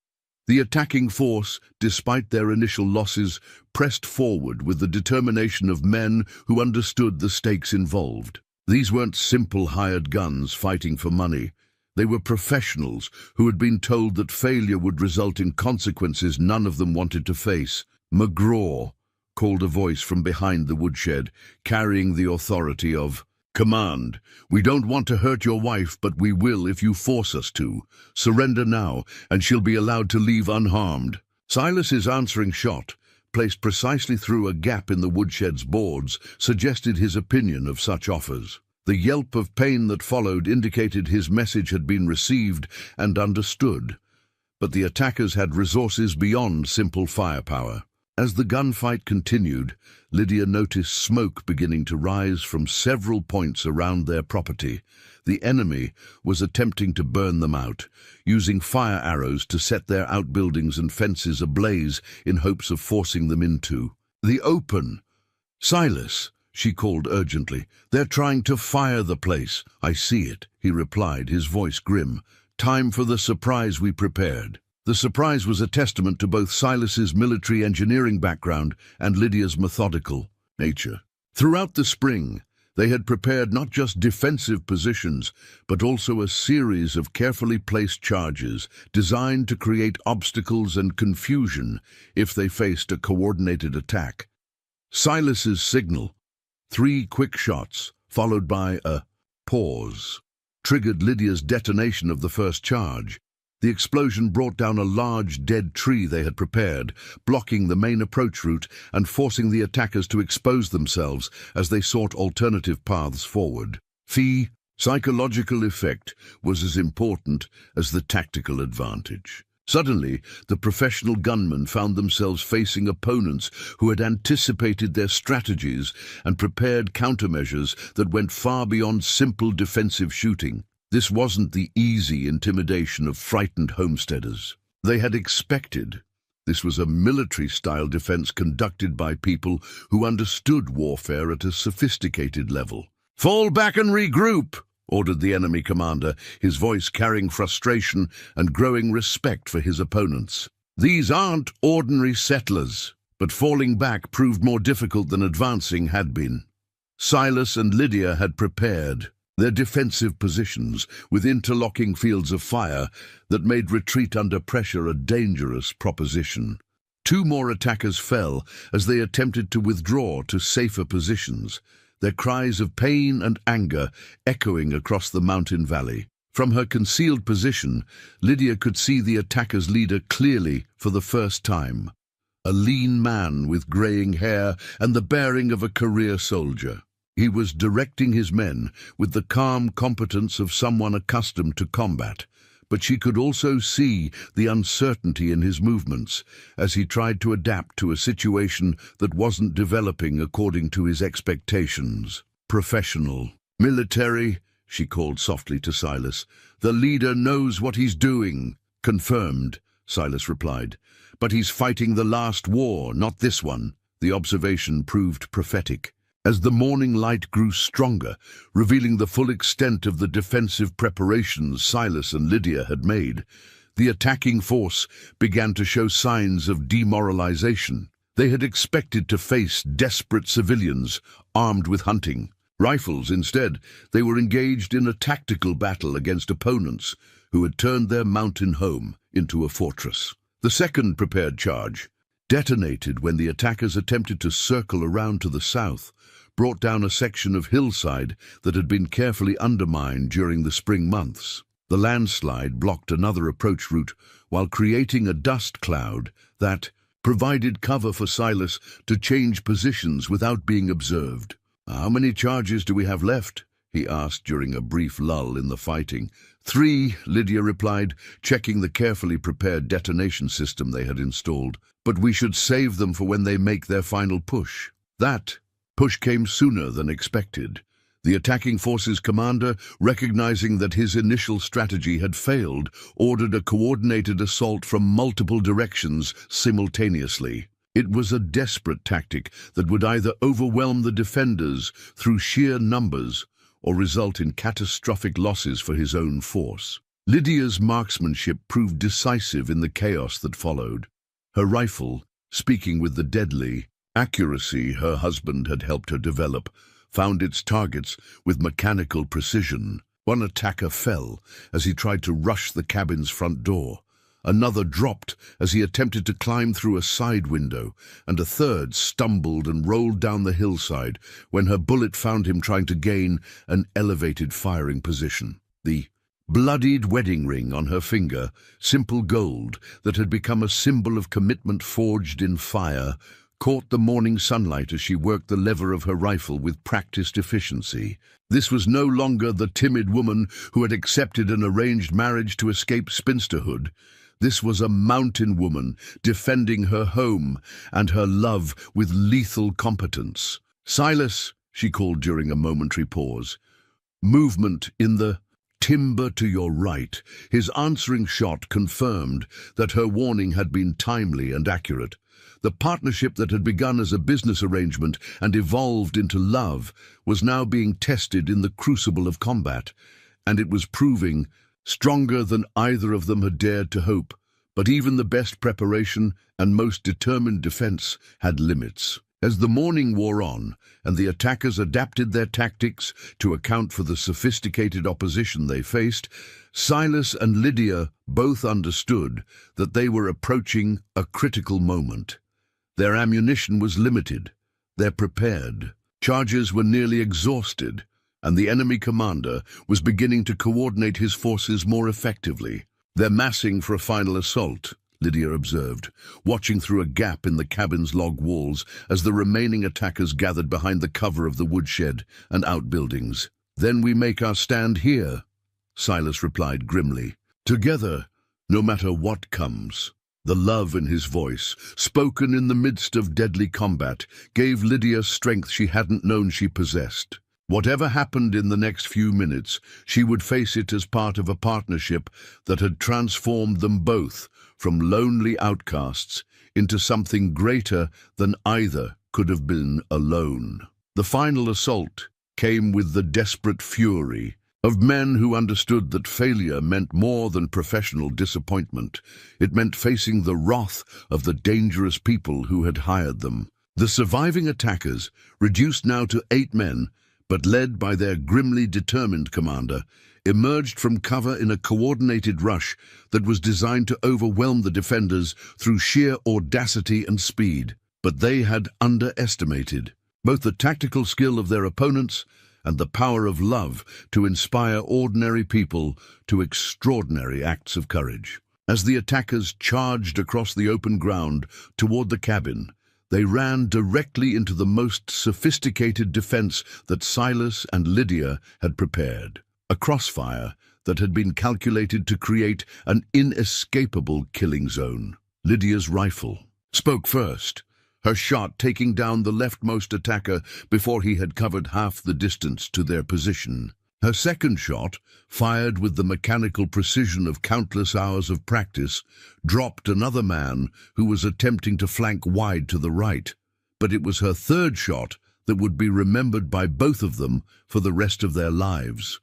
The attacking force, despite their initial losses, pressed forward with the determination of men who understood the stakes involved. These weren't simple hired guns fighting for money. They were professionals who had been told that failure would result in consequences none of them wanted to face. "McGraw," called a voice from behind the woodshed, carrying the authority of command. "We don't want to hurt your wife, but we will if you force us to. Surrender now, and she'll be allowed to leave unharmed." Silas's answering shot, placed precisely through a gap in the woodshed's boards, suggested his opinion of such offers. The yelp of pain that followed indicated his message had been received and understood, but the attackers had resources beyond simple firepower. As the gunfight continued, Lydia noticed smoke beginning to rise from several points around their property. The enemy was attempting to burn them out, using fire arrows to set their outbuildings and fences ablaze in hopes of forcing them into the open. "Silas," she called urgently, "they're trying to fire the place." "I see it," he replied, his voice grim. "Time for the surprise we prepared." The surprise was a testament to both Silas's military engineering background and Lydia's methodical nature. Throughout the spring, they had prepared not just defensive positions, but also a series of carefully placed charges designed to create obstacles and confusion if they faced a coordinated attack. Silas's signal, 3 quick shots, followed by a pause, triggered Lydia's detonation of the first charge. The explosion brought down a large dead tree they had prepared, blocking the main approach route and forcing the attackers to expose themselves as they sought alternative paths forward. Psychological effect was as important as the tactical advantage. Suddenly, the professional gunmen found themselves facing opponents who had anticipated their strategies and prepared countermeasures that went far beyond simple defensive shooting. This wasn't the easy intimidation of frightened homesteaders they had expected. This was a military-style defense conducted by people who understood warfare at a sophisticated level. "Fall back and regroup," ordered the enemy commander, his voice carrying frustration and growing respect for his opponents. These aren't ordinary settlers, but falling back proved more difficult than advancing had been. Silas and Lydia had prepared their defensive positions with interlocking fields of fire that made retreat under pressure a dangerous proposition. Two more attackers fell as they attempted to withdraw to safer positions, their cries of pain and anger echoing across the mountain valley. From her concealed position, Lydia could see the attackers' leader clearly for the first time. A lean man with graying hair and the bearing of a career soldier. He was directing his men with the calm competence of someone accustomed to combat, but she could also see the uncertainty in his movements as he tried to adapt to a situation that wasn't developing according to his expectations. Professional. Military, she called softly to Silas. The leader knows what he's doing. Confirmed, Silas replied. But he's fighting the last war, not this one. The observation proved prophetic. As the morning light grew stronger, revealing the full extent of the defensive preparations Silas and Lydia had made, the attacking force began to show signs of demoralization. They had expected to face desperate civilians armed with hunting rifles. Instead, they were engaged in a tactical battle against opponents who had turned their mountain home into a fortress. The second prepared charge detonated when the attackers attempted to circle around to the south, brought down a section of hillside that had been carefully undermined during the spring months. The landslide blocked another approach route while creating a dust cloud that provided cover for Silas to change positions without being observed. "How many charges do we have left?" he asked during a brief lull in the fighting. "3, Lydia replied, checking the carefully prepared detonation system they had installed. "But we should save them for when they make their final push." That push came sooner than expected. The attacking force's commander, recognizing that his initial strategy had failed, ordered a coordinated assault from multiple directions simultaneously. It was a desperate tactic that would either overwhelm the defenders through sheer numbers or result in catastrophic losses for his own force. Lydia's marksmanship proved decisive in the chaos that followed. Her rifle, speaking with the deadly accuracy her husband had helped her develop, found its targets with mechanical precision. One attacker fell as he tried to rush the cabin's front door. Another dropped as he attempted to climb through a side window, and a third stumbled and rolled down the hillside when her bullet found him trying to gain an elevated firing position. The bloodied wedding ring on her finger, simple gold that had become a symbol of commitment forged in fire, caught the morning sunlight as she worked the lever of her rifle with practiced efficiency. This was no longer the timid woman who had accepted an arranged marriage to escape spinsterhood. This was a mountain woman defending her home and her love with lethal competence. "Silas," she called during a momentary pause. Movement in the timber to your right. His answering shot confirmed that her warning had been timely and accurate. The partnership that had begun as a business arrangement and evolved into love was now being tested in the crucible of combat, and it was proving stronger than either of them had dared to hope. But even the best preparation and most determined defense had limits. As the morning wore on and the attackers adapted their tactics to account for the sophisticated opposition they faced, Silas and Lydia both understood that they were approaching a critical moment. Their ammunition was limited, their prepared charges were nearly exhausted, and the enemy commander was beginning to coordinate his forces more effectively. "They're massing for a final assault," Lydia observed, watching through a gap in the cabin's log walls as the remaining attackers gathered behind the cover of the woodshed and outbuildings. "Then we make our stand here," Silas replied grimly. "Together, no matter what comes." The love in his voice, spoken in the midst of deadly combat, gave Lydia strength she hadn't known she possessed. Whatever happened in the next few minutes, she would face it as part of a partnership that had transformed them both from lonely outcasts into something greater than either could have been alone. The final assault came with the desperate fury of men who understood that failure meant more than professional disappointment. It meant facing the wrath of the dangerous people who had hired them. The surviving attackers, reduced now to 8 men, but led by their grimly determined commander, emerged from cover in a coordinated rush that was designed to overwhelm the defenders through sheer audacity and speed. But they had underestimated both the tactical skill of their opponents and the power of love to inspire ordinary people to extraordinary acts of courage. As the attackers charged across the open ground toward the cabin, they ran directly into the most sophisticated defense that Silas and Lydia had prepared, a crossfire that had been calculated to create an inescapable killing zone. Lydia's rifle spoke first, her shot taking down the leftmost attacker before he had covered half the distance to their position. Her second shot, fired with the mechanical precision of countless hours of practice, dropped another man who was attempting to flank wide to the right. But it was her third shot that would be remembered by both of them for the rest of their lives.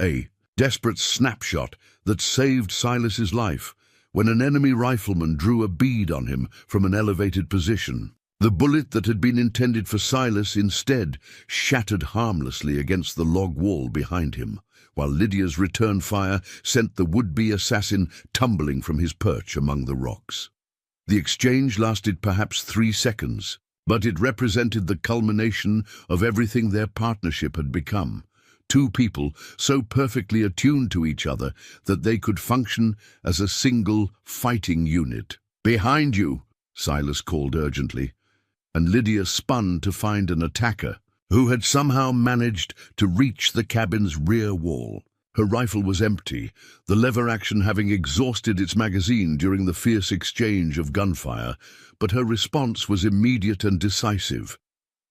A desperate snapshot that saved Silas's life when an enemy rifleman drew a bead on him from an elevated position. The bullet that had been intended for Silas instead shattered harmlessly against the log wall behind him, while Lydia's return fire sent the would-be assassin tumbling from his perch among the rocks. The exchange lasted perhaps 3 seconds, but it represented the culmination of everything their partnership had become. Two people so perfectly attuned to each other that they could function as a single fighting unit. "Behind you," Silas called urgently, and Lydia spun to find an attacker who had somehow managed to reach the cabin's rear wall. Her rifle was empty, the lever action having exhausted its magazine during the fierce exchange of gunfire, but her response was immediate and decisive.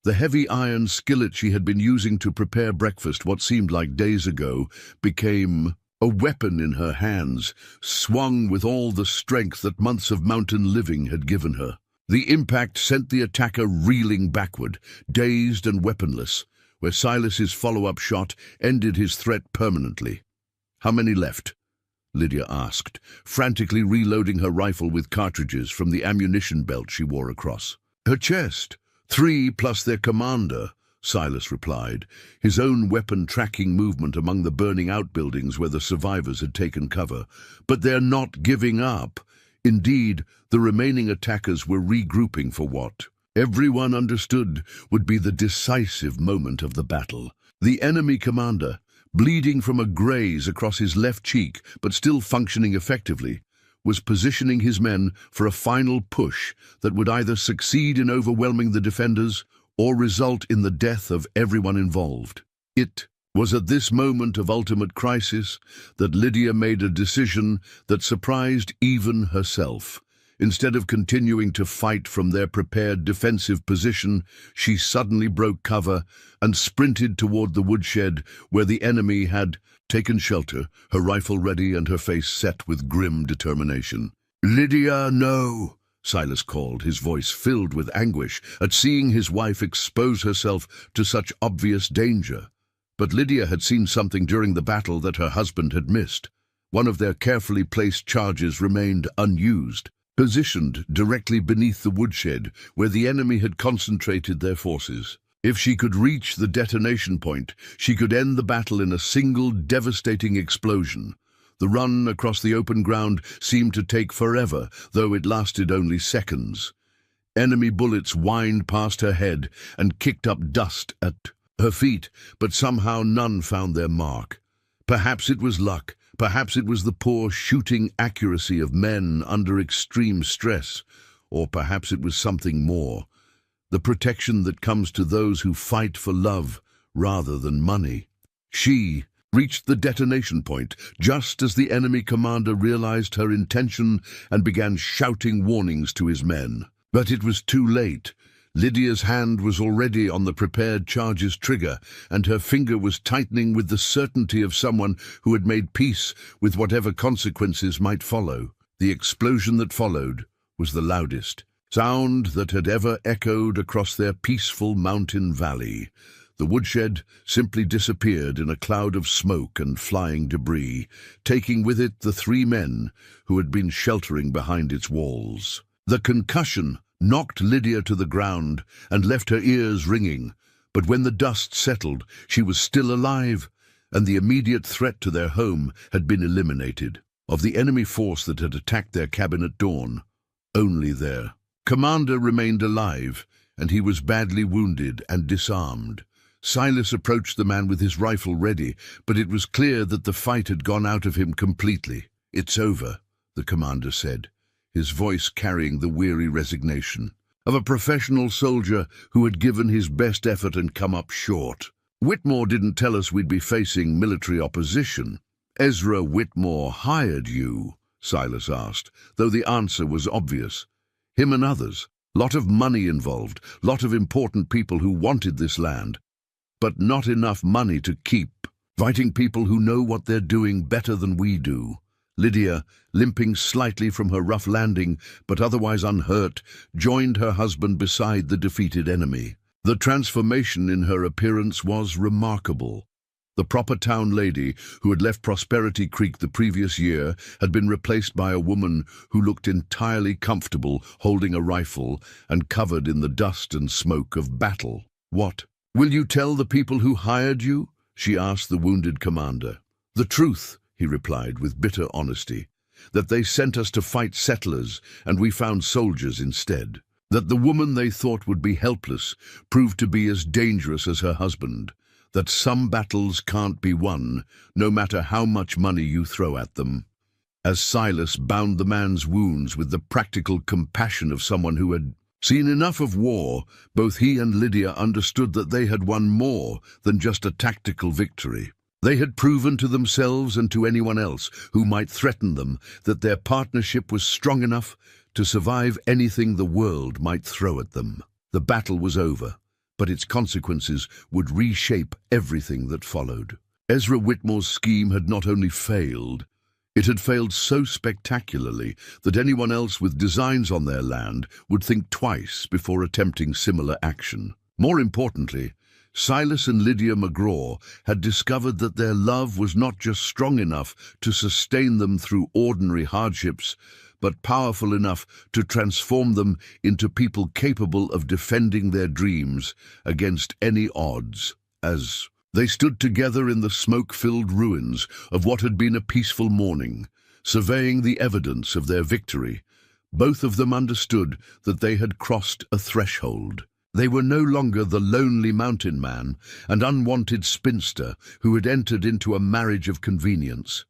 The heavy iron skillet she had been using to prepare breakfast what seemed like days ago became a weapon in her hands, swung with all the strength that months of mountain living had given her. The impact sent the attacker reeling backward, dazed and weaponless, where Silas's follow-up shot ended his threat permanently. "How many left?" Lydia asked, frantically reloading her rifle with cartridges from the ammunition belt she wore across her chest. "3 plus their commander," Silas replied, his own weapon tracking movement among the burning outbuildings where the survivors had taken cover. "But they're not giving up." Indeed, the remaining attackers were regrouping for what everyone understood would be the decisive moment of the battle. The enemy commander, bleeding from a graze across his left cheek but still functioning effectively, was positioning his men for a final push that would either succeed in overwhelming the defenders or result in the death of everyone involved. It was at this moment of ultimate crisis that Lydia made a decision that surprised even herself. Instead of continuing to fight from their prepared defensive position, she suddenly broke cover and sprinted toward the woodshed where the enemy had taken shelter, her rifle ready and her face set with grim determination. "Lydia, no!" Silas called, his voice filled with anguish at seeing his wife expose herself to such obvious danger. But Lydia had seen something during the battle that her husband had missed. One of their carefully placed charges remained unused, positioned directly beneath the woodshed where the enemy had concentrated their forces. If she could reach the detonation point, she could end the battle in a single devastating explosion. The run across the open ground seemed to take forever, though it lasted only seconds. Enemy bullets whined past her head and kicked up dust at her feet, but somehow none found their mark. Perhaps it was luck, perhaps it was the poor shooting accuracy of men under extreme stress, or perhaps it was something more. The protection that comes to those who fight for love rather than money. She reached the detonation point just as the enemy commander realized her intention and began shouting warnings to his men. But it was too late. Lydia's hand was already on the prepared charge's trigger, and her finger was tightening with the certainty of someone who had made peace with whatever consequences might follow. The explosion that followed was the loudest sound that had ever echoed across their peaceful mountain valley. The woodshed simply disappeared in a cloud of smoke and flying debris, taking with it the 3 men who had been sheltering behind its walls. The concussion knocked Lydia to the ground and left her ears ringing, but when the dust settled, she was still alive, and the immediate threat to their home had been eliminated. Of the enemy force that had attacked their cabin at dawn, only their commander remained alive, and he was badly wounded and disarmed. Silas approached the man with his rifle ready, but it was clear that the fight had gone out of him completely. "It's over," the commander said, his voice carrying the weary resignation of a professional soldier who had given his best effort and come up short. "Whitmore didn't tell us we'd be facing military opposition." "Ezra Whitmore hired you?" Silas asked, though the answer was obvious. "Him and others. Lot of money involved, lot of important people who wanted this land, but not enough money to keep. Fighting people who know what they're doing better than we do." Lydia, limping slightly from her rough landing, but otherwise unhurt, joined her husband beside the defeated enemy. The transformation in her appearance was remarkable. The proper town lady, who had left Prosperity Creek the previous year, had been replaced by a woman who looked entirely comfortable holding a rifle and covered in the dust and smoke of battle. "What? Will you tell the people who hired you?" she asked the wounded commander. "The truth," he replied with bitter honesty, "that they sent us to fight settlers and we found soldiers instead. That the woman they thought would be helpless proved to be as dangerous as her husband. That some battles can't be won, no matter how much money you throw at them." As Silas bound the man's wounds with the practical compassion of someone who had seen enough of war, both he and Lydia understood that they had won more than just a tactical victory. They had proven to themselves and to anyone else who might threaten them that their partnership was strong enough to survive anything the world might throw at them. The battle was over, but its consequences would reshape everything that followed. Ezra Whitmore's scheme had not only failed, it had failed so spectacularly that anyone else with designs on their land would think twice before attempting similar action. More importantly, Silas and Lydia McGraw had discovered that their love was not just strong enough to sustain them through ordinary hardships, but powerful enough to transform them into people capable of defending their dreams against any odds. As they stood together in the smoke-filled ruins of what had been a peaceful morning, surveying the evidence of their victory, both of them understood that they had crossed a threshold. They were no longer the lonely mountain man and unwanted spinster who had entered into a marriage of convenience.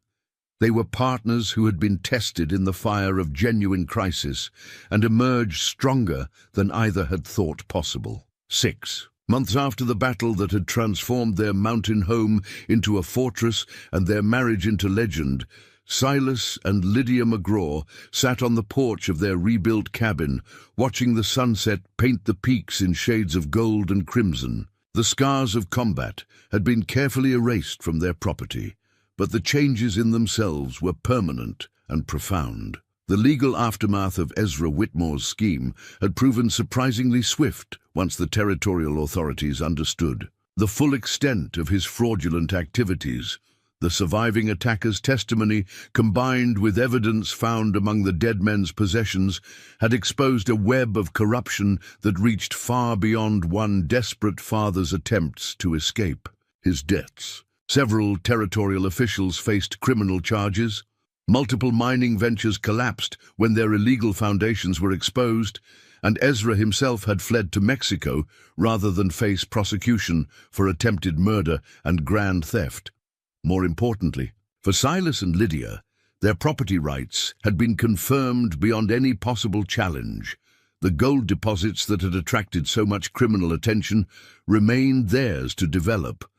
They were partners who had been tested in the fire of genuine crisis and emerged stronger than either had thought possible. 6 months after the battle that had transformed their mountain home into a fortress and their marriage into legend, Silas and Lydia McGraw sat on the porch of their rebuilt cabin, watching the sunset paint the peaks in shades of gold and crimson. The scars of combat had been carefully erased from their property, but the changes in themselves were permanent and profound. The legal aftermath of Ezra Whitmore's scheme had proven surprisingly swift once the territorial authorities understood the full extent of his fraudulent activities. The surviving attacker's testimony, combined with evidence found among the dead men's possessions, had exposed a web of corruption that reached far beyond one desperate father's attempts to escape his debts. Several territorial officials faced criminal charges. Multiple mining ventures collapsed when their illegal foundations were exposed, and Ezra himself had fled to Mexico rather than face prosecution for attempted murder and grand theft. More importantly, for Silas and Lydia, their property rights had been confirmed beyond any possible challenge. The gold deposits that had attracted so much criminal attention remained theirs to develop,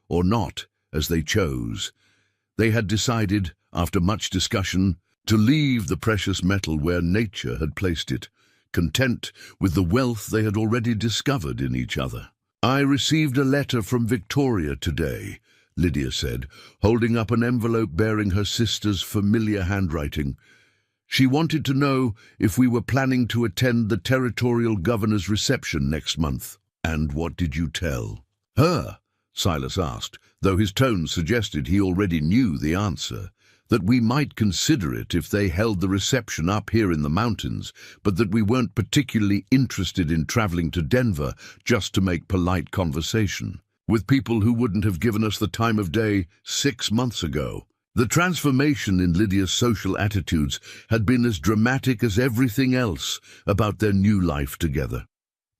or not, as they chose. They had decided, after much discussion, to leave the precious metal where nature had placed it, content with the wealth they had already discovered in each other. "I received a letter from Victoria today," Lydia said, holding up an envelope bearing her sister's familiar handwriting. "She wanted to know if we were planning to attend the territorial governor's reception next month." "And what did you tell her?" Silas asked, though his tone suggested he already knew the answer. "That we might consider it if they held the reception up here in the mountains, but that we weren't particularly interested in traveling to Denver just to make polite conversation." with people who wouldn't have given us the time of day 6 months ago. The transformation in Lydia's social attitudes had been as dramatic as everything else about their new life together.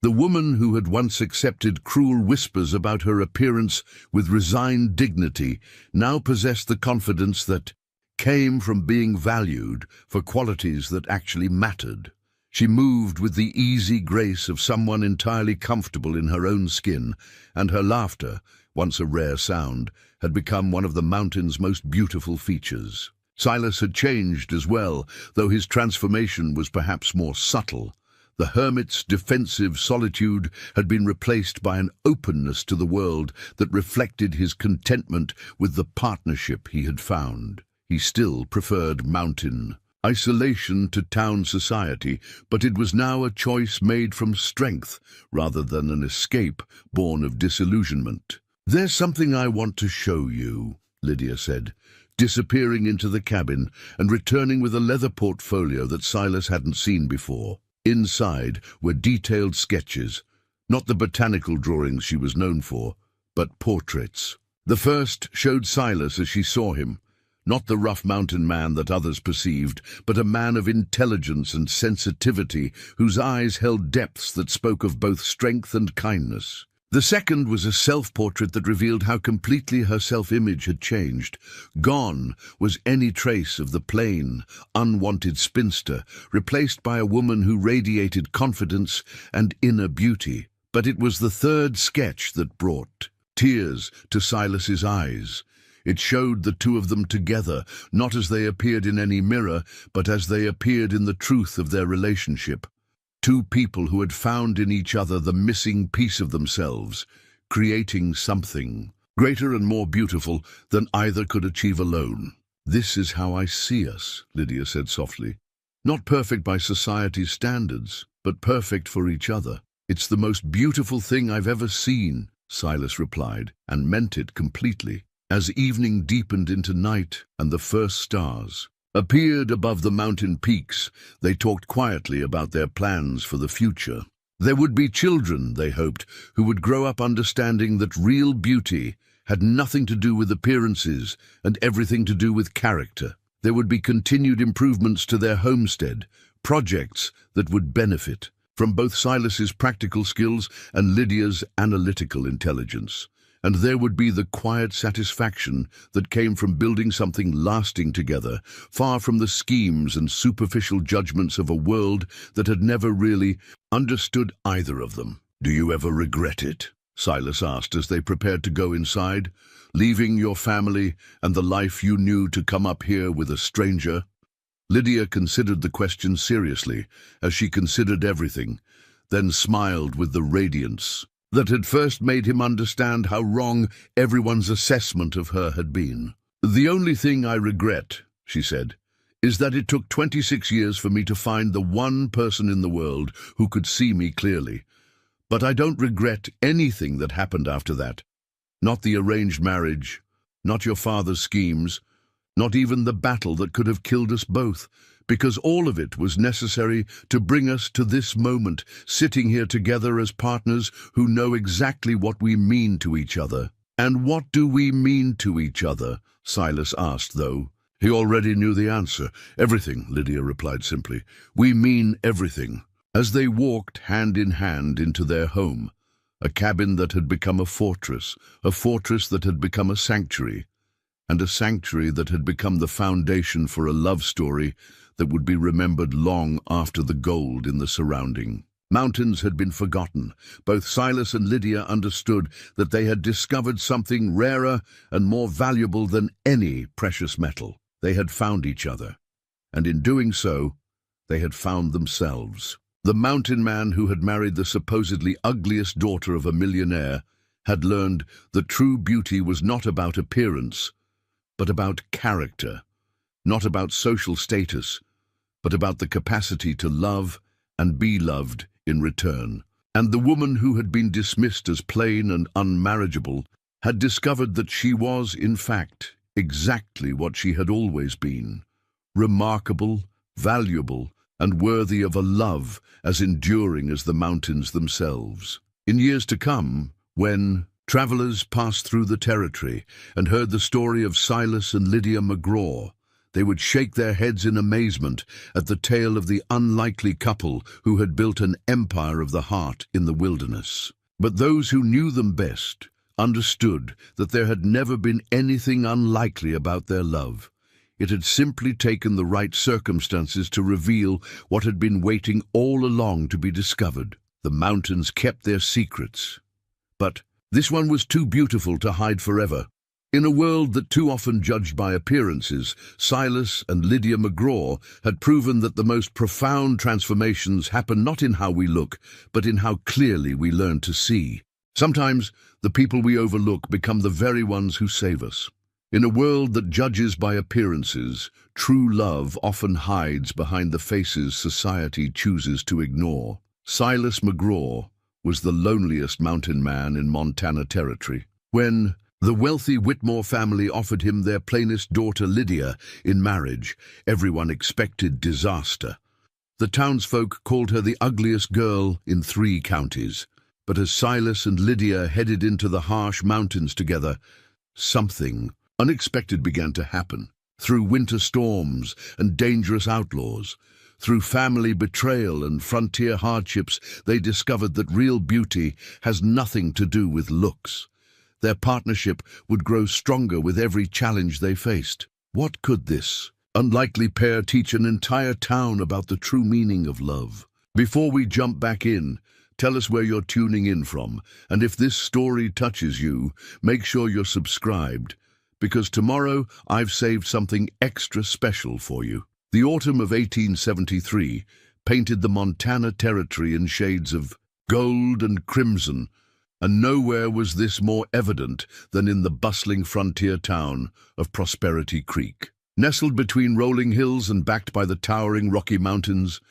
The woman who had once accepted cruel whispers about her appearance with resigned dignity now possessed the confidence that came from being valued for qualities that actually mattered. She moved with the easy grace of someone entirely comfortable in her own skin, and her laughter, once a rare sound, had become one of the mountain's most beautiful features. Silas had changed as well, though his transformation was perhaps more subtle. The hermit's defensive solitude had been replaced by an openness to the world that reflected his contentment with the partnership he had found. He still preferred mountain isolation to town society, but it was now a choice made from strength rather than an escape born of disillusionment. "There's something I want to show you," Lydia said, disappearing into the cabin and returning with a leather portfolio that Silas hadn't seen before. Inside were detailed sketches, not the botanical drawings she was known for, but portraits. The first showed Silas as she saw him, not the rough mountain man that others perceived, but a man of intelligence and sensitivity whose eyes held depths that spoke of both strength and kindness. The second was a self-portrait that revealed how completely her self-image had changed. Gone was any trace of the plain, unwanted spinster, replaced by a woman who radiated confidence and inner beauty. But it was the third sketch that brought tears to Silas's eyes. It showed the two of them together, not as they appeared in any mirror, but as they appeared in the truth of their relationship. Two people who had found in each other the missing piece of themselves, creating something greater and more beautiful than either could achieve alone. "This is how I see us," Lydia said softly. "Not perfect by society's standards, but perfect for each other." "It's the most beautiful thing I've ever seen," Silas replied, and meant it completely. As evening deepened into night and the first stars appeared above the mountain peaks, they talked quietly about their plans for the future. There would be children, they hoped, who would grow up understanding that real beauty had nothing to do with appearances and everything to do with character. There would be continued improvements to their homestead, projects that would benefit from both Silas's practical skills and Lydia's analytical intelligence. And there would be the quiet satisfaction that came from building something lasting together, far from the schemes and superficial judgments of a world that had never really understood either of them. "Do you ever regret it?" Silas asked as they prepared to go inside, "leaving your family and the life you knew to come up here with a stranger?" Lydia considered the question seriously, as she considered everything, then smiled with the radiance that had first made him understand how wrong everyone's assessment of her had been. "The only thing I regret," she said, "is that it took 26 years for me to find the one person in the world who could see me clearly. But I don't regret anything that happened after that. Not the arranged marriage, not your father's schemes, not even the battle that could have killed us both, because all of it was necessary to bring us to this moment, sitting here together as partners who know exactly what we mean to each other." "And what do we mean to each other?" Silas asked, though he already knew the answer. "Everything," Lydia replied simply. "We mean everything." As they walked hand in hand into their home, a cabin that had become a fortress that had become a sanctuary, and a sanctuary that had become the foundation for a love story that would be remembered long after the gold in the surrounding mountains had been forgotten. Both Silas and Lydia understood that they had discovered something rarer and more valuable than any precious metal. They had found each other, and in doing so, they had found themselves. The mountain man who had married the supposedly ugliest daughter of a millionaire had learned that true beauty was not about appearance, but about character, not about social status, but about the capacity to love and be loved in return. And the woman who had been dismissed as plain and unmarriageable had discovered that she was, in fact, exactly what she had always been: remarkable, valuable, and worthy of a love as enduring as the mountains themselves. In years to come, when, Travelers passed through the territory and heard the story of Silas and Lydia McGraw. They would shake their heads in amazement at the tale of the unlikely couple who had built an empire of the heart in the wilderness. But those who knew them best understood that there had never been anything unlikely about their love. It had simply taken the right circumstances to reveal what had been waiting all along to be discovered. The mountains kept their secrets. But this one was too beautiful to hide forever. In a world that too often judged by appearances, Silas and Lydia McGraw had proven that the most profound transformations happen not in how we look, but in how clearly we learn to see. Sometimes the people we overlook become the very ones who save us. In a world that judges by appearances, true love often hides behind the faces society chooses to ignore. Silas McGraw was the loneliest mountain man in Montana Territory. When the wealthy Whitmore family offered him their plainest daughter Lydia in marriage, everyone expected disaster. The townsfolk called her the ugliest girl in 3 counties. But as Silas and Lydia headed into the harsh mountains together, something unexpected began to happen. Through winter storms and dangerous outlaws, through family betrayal and frontier hardships, they discovered that real beauty has nothing to do with looks. Their partnership would grow stronger with every challenge they faced. What could this unlikely pair teach an entire town about the true meaning of love? Before we jump back in, tell us where you're tuning in from, and if this story touches you, make sure you're subscribed, because tomorrow I've saved something extra special for you. The autumn of 1873 painted the Montana Territory in shades of gold and crimson, and nowhere was this more evident than in the bustling frontier town of Prosperity Creek. Nestled between rolling hills and backed by the towering Rocky Mountains,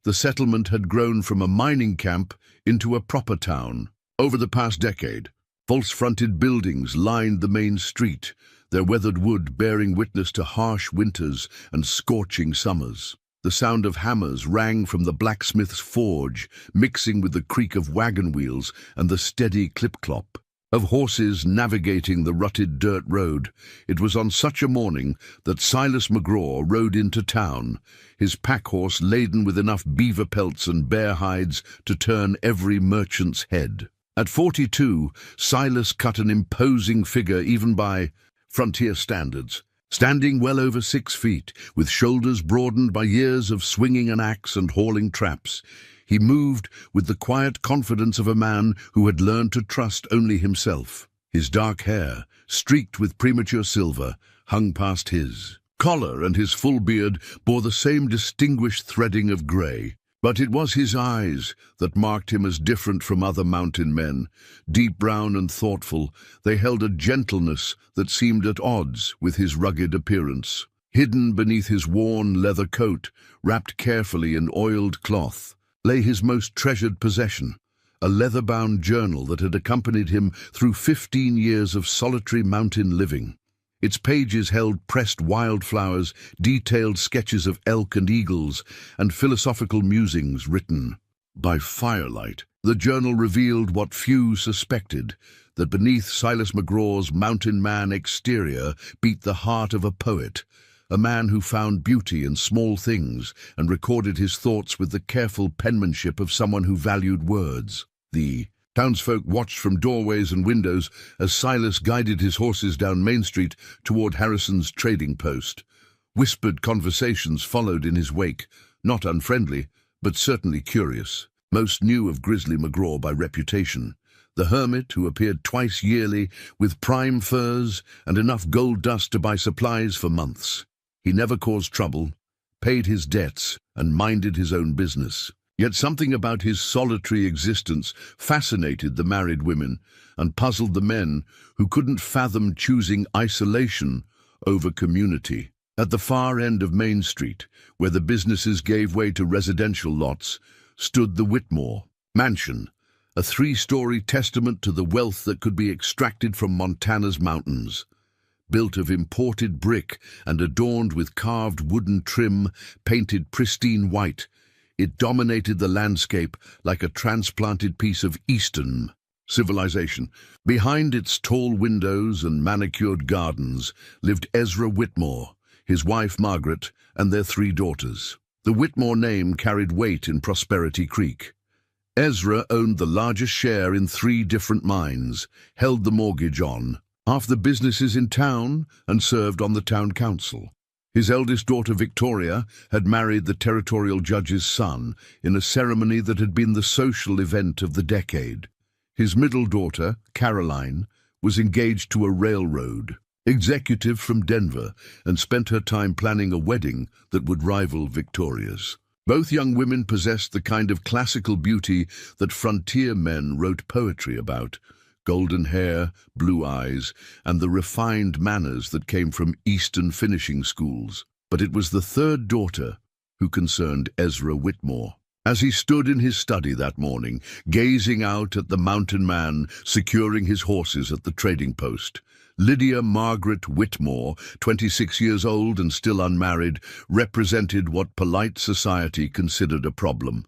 the settlement had grown from a mining camp into a proper town. Over the past decade, false-fronted buildings lined the main street, their weathered wood bearing witness to harsh winters and scorching summers. The sound of hammers rang from the blacksmith's forge, mixing with the creak of wagon wheels and the steady clip-clop of horses navigating the rutted dirt road. It was on such a morning that Silas McGraw rode into town, his pack-horse laden with enough beaver pelts and bear hides to turn every merchant's head. At 42, Silas cut an imposing figure even by frontier standards, standing well over 6 feet, with shoulders broadened by years of swinging an axe and hauling traps. He moved with the quiet confidence of a man who had learned to trust only himself. His dark hair, streaked with premature silver, hung past his collar, and his full beard bore the same distinguished threading of gray. But it was his eyes that marked him as different from other mountain men. Deep brown and thoughtful, they held a gentleness that seemed at odds with his rugged appearance. Hidden beneath his worn leather coat, wrapped carefully in oiled cloth, lay his most treasured possession, a leather-bound journal that had accompanied him through 15 years of solitary mountain living. Its pages held pressed wildflowers, detailed sketches of elk and eagles, and philosophical musings written by firelight. The journal revealed what few suspected, that beneath Silas McGraw's mountain man exterior beat the heart of a poet, a man who found beauty in small things and recorded his thoughts with the careful penmanship of someone who valued words. The townsfolk watched from doorways and windows as Silas guided his horses down Main Street toward Harrison's trading post. Whispered conversations followed in his wake, not unfriendly, but certainly curious. Most knew of Grizzly McGraw by reputation, the hermit who appeared twice yearly with prime furs and enough gold dust to buy supplies for months. He never caused trouble, paid his debts, and minded his own business. Yet something about his solitary existence fascinated the married women and puzzled the men who couldn't fathom choosing isolation over community. At the far end of Main Street, where the businesses gave way to residential lots, stood the Whitmore mansion, a 3-story testament to the wealth that could be extracted from Montana's mountains. Built of imported brick and adorned with carved wooden trim, painted pristine white, it dominated the landscape like a transplanted piece of Eastern civilization. Behind its tall windows and manicured gardens lived Ezra Whitmore, his wife Margaret, and their 3 daughters. The Whitmore name carried weight in Prosperity Creek. Ezra owned the largest share in 3 different mines, held the mortgage on half the businesses in town, and served on the town council. His eldest daughter, Victoria, had married the territorial judge's son in a ceremony that had been the social event of the decade. His middle daughter, Caroline, was engaged to a railroad executive from Denver and spent her time planning a wedding that would rival Victoria's. Both young women possessed the kind of classical beauty that frontier men wrote poetry about: golden hair, blue eyes, and the refined manners that came from Eastern finishing schools. But it was the 3rd daughter who concerned Ezra Whitmore. As he stood in his study that morning, gazing out at the mountain man securing his horses at the trading post, Lydia Margaret Whitmore, 26 years old and still unmarried, represented what polite society considered a problem.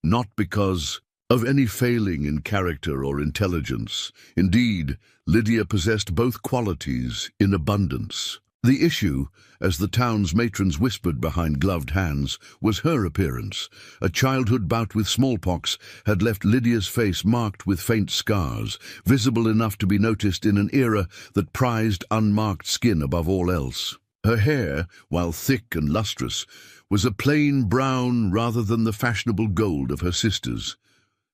Not because of any failing in character or intelligence. Indeed, Lydia possessed both qualities in abundance. The issue, as the town's matrons whispered behind gloved hands, was her appearance. A childhood bout with smallpox had left Lydia's face marked with faint scars, visible enough to be noticed in an era that prized unmarked skin above all else. Her hair, while thick and lustrous, was a plain brown rather than the fashionable gold of her sisters.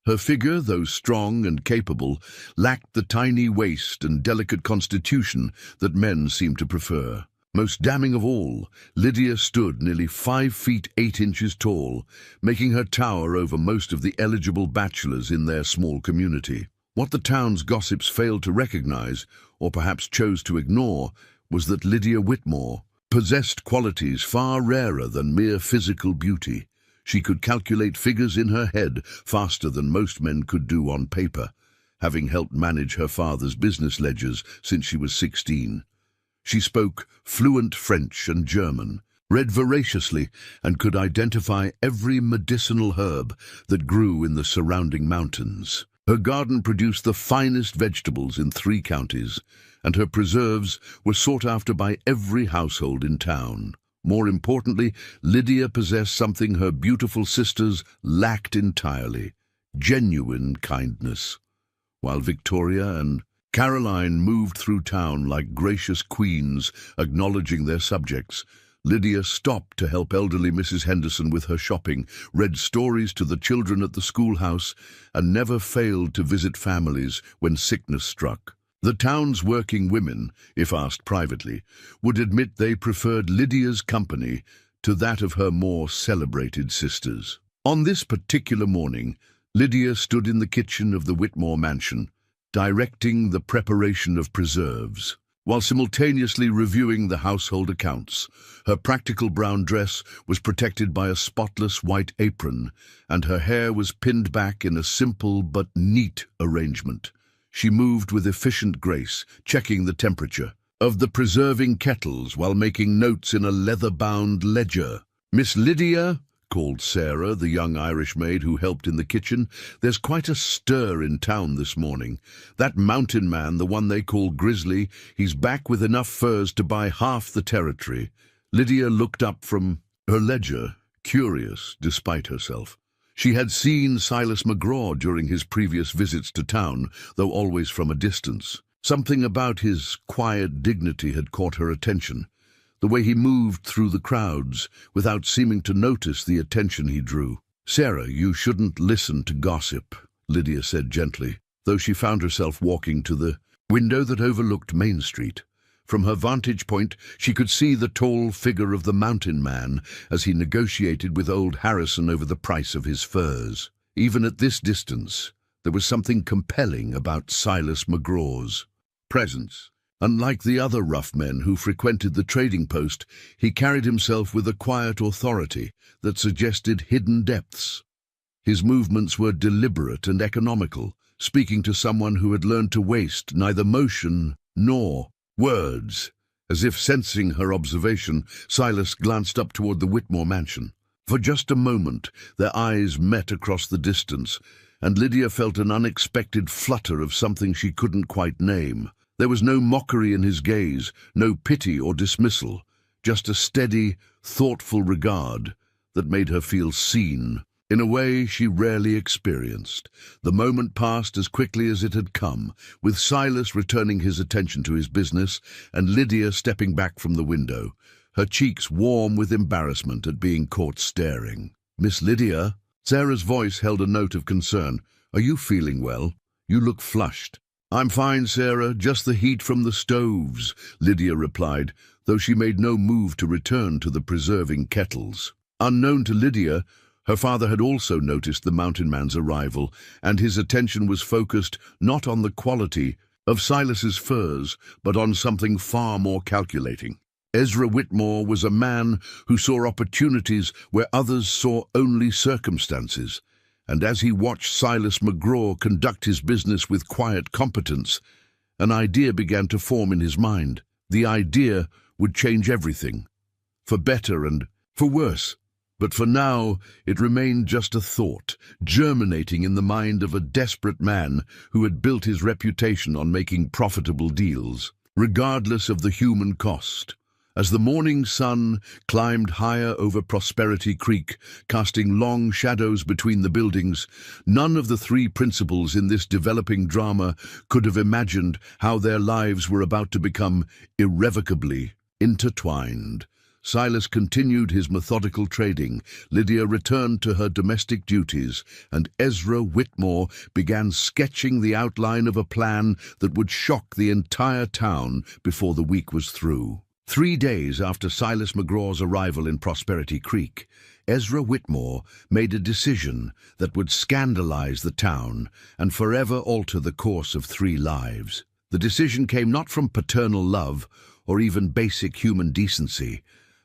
Her figure, though strong and capable, lacked the tiny waist and delicate constitution that men seemed to prefer. Most damning of all, Lydia stood nearly 5 feet 8 inches tall, making her tower over most of the eligible bachelors in their small community. What the town's gossips failed to recognize, or perhaps chose to ignore, was that Lydia Whitmore possessed qualities far rarer than mere physical beauty. She could calculate figures in her head faster than most men could do on paper, having helped manage her father's business ledgers since she was 16. She spoke fluent French and German, read voraciously, and could identify every medicinal herb that grew in the surrounding mountains. Her garden produced the finest vegetables in 3 counties, and her preserves were sought after by every household in town. More importantly, Lydia possessed something her beautiful sisters lacked entirely: genuine kindness. While Victoria and Caroline moved through town like gracious queens, acknowledging their subjects, Lydia stopped to help elderly Mrs. Henderson with her shopping, read stories to the children at the schoolhouse, and never failed to visit families when sickness struck. The town's working women, if asked privately, would admit they preferred Lydia's company to that of her more celebrated sisters. On this particular morning, Lydia stood in the kitchen of the Whitmore mansion, directing the preparation of preserves, while simultaneously reviewing the household accounts. Her practical brown dress was protected by a spotless white apron, and her hair was pinned back in a simple but neat arrangement. She moved with efficient grace, checking the temperature of the preserving kettles while making notes in a leather-bound ledger. "Miss Lydia," called Sarah, the young Irish maid who helped in the kitchen, "there's quite a stir in town this morning. That mountain man, the one they call Grizzly, he's back with enough furs to buy half the territory." Lydia looked up from her ledger, curious despite herself. She had seen Silas McGraw during his previous visits to town, though always from a distance. Something about his quiet dignity had caught her attention. The way he moved through the crowds, without seeming to notice the attention he drew. "Sarah, you shouldn't listen to gossip," Lydia said gently, though she found herself walking to the window that overlooked Main Street. From her vantage point, she could see the tall figure of the mountain man as he negotiated with old Harrison over the price of his furs. Even at this distance, there was something compelling about Silas McGraw's presence. Unlike the other rough men who frequented the trading post, he carried himself with a quiet authority that suggested hidden depths. His movements were deliberate and economical, speaking to someone who had learned to waste neither motion nor words. As if sensing her observation, Silas glanced up toward the Whitmore mansion. For just a moment, their eyes met across the distance, and Lydia felt an unexpected flutter of something she couldn't quite name. There was no mockery in his gaze, no pity or dismissal, just a steady, thoughtful regard that made her feel seen in a way she rarely experienced. The moment passed as quickly as it had come, with Silas returning his attention to his business and Lydia stepping back from the window, her cheeks warm with embarrassment at being caught staring. "Miss Lydia?" Sarah's voice held a note of concern. "Are you feeling well? You look flushed." "I'm fine, Sarah, just the heat from the stoves," Lydia replied, though she made no move to return to the preserving kettles. Unknown to Lydia, her father had also noticed the mountain man's arrival, and his attention was focused not on the quality of Silas's furs, but on something far more calculating. Ezra Whitmore was a man who saw opportunities where others saw only circumstances, and as he watched Silas McGraw conduct his business with quiet competence, an idea began to form in his mind. The idea would change everything, for better and for worse. But for now, it remained just a thought, germinating in the mind of a desperate man who had built his reputation on making profitable deals, regardless of the human cost. As the morning sun climbed higher over Prosperity Creek, casting long shadows between the buildings, none of the three principals in this developing drama could have imagined how their lives were about to become irrevocably intertwined. Silas continued his methodical trading, Lydia returned to her domestic duties, and Ezra Whitmore began sketching the outline of a plan that would shock the entire town before the week was through. 3 days after Silas McGraw's arrival in Prosperity Creek, Ezra Whitmore made a decision that would scandalize the town and forever alter the course of 3 lives. The decision came not from paternal love or even basic human decency,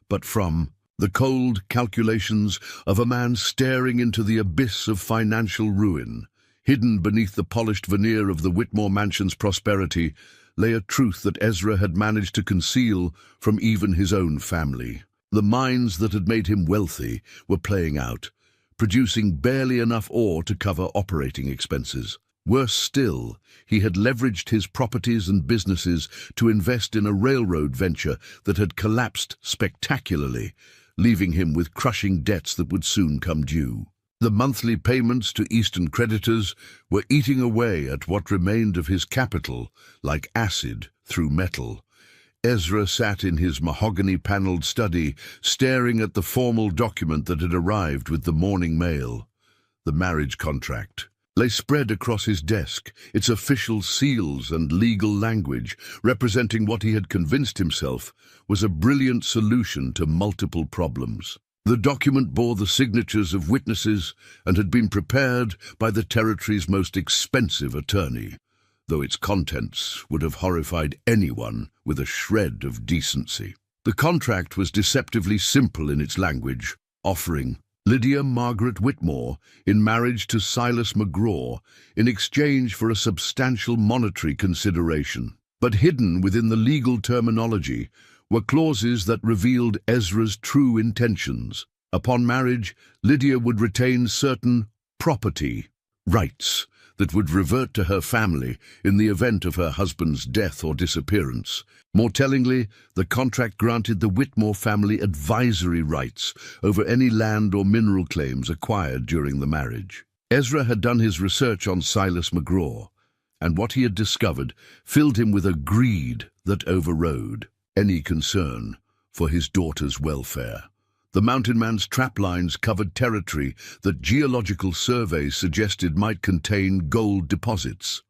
but from the cold calculations of a man staring into the abyss of financial ruin. Hidden beneath the polished veneer of the Whitmore mansion's prosperity lay a truth that Ezra had managed to conceal from even his own family. The mines that had made him wealthy were playing out, producing barely enough ore to cover operating expenses. Worse still, he had leveraged his properties and businesses to invest in a railroad venture that had collapsed spectacularly, leaving him with crushing debts that would soon come due. The monthly payments to Eastern creditors were eating away at what remained of his capital, like acid through metal. Ezra sat in his mahogany-paneled study, staring at the formal document that had arrived with the morning mail. The marriage contract lay spread across his desk, its official seals and legal language representing what he had convinced himself was a brilliant solution to multiple problems. The document bore the signatures of witnesses and had been prepared by the territory's most expensive attorney, though its contents would have horrified anyone with a shred of decency. The contract was deceptively simple in its language, offering Lydia Margaret Whitmore in marriage to Silas McGraw in exchange for a substantial monetary consideration. But hidden within the legal terminology were clauses that revealed Ezra's true intentions. Upon marriage, Lydia would retain certain property rights that would revert to her family in the event of her husband's death or disappearance. More tellingly, the contract granted the Whitmore family advisory rights over any land or mineral claims acquired during the marriage. Ezra had done his research on Silas McGraw, and what he had discovered filled him with a greed that overrode any concern for his daughter's welfare. The mountain man's trap lines covered territory that geological surveys suggested might contain gold deposits.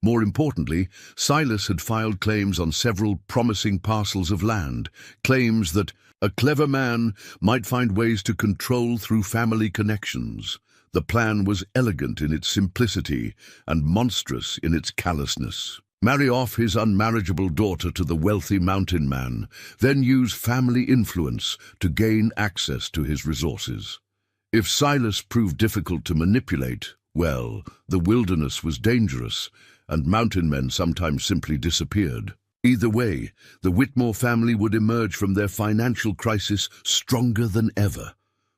More importantly, Silas had filed claims on several promising parcels of land, claims that a clever man might find ways to control through family connections. The plan was elegant in its simplicity and monstrous in its callousness. Marry off his unmarriageable daughter to the wealthy mountain man, then use family influence to gain access to his resources. If Silas proved difficult to manipulate, well, the wilderness was dangerous, and mountain men sometimes simply disappeared. Either way, the Whitmore family would emerge from their financial crisis stronger than ever,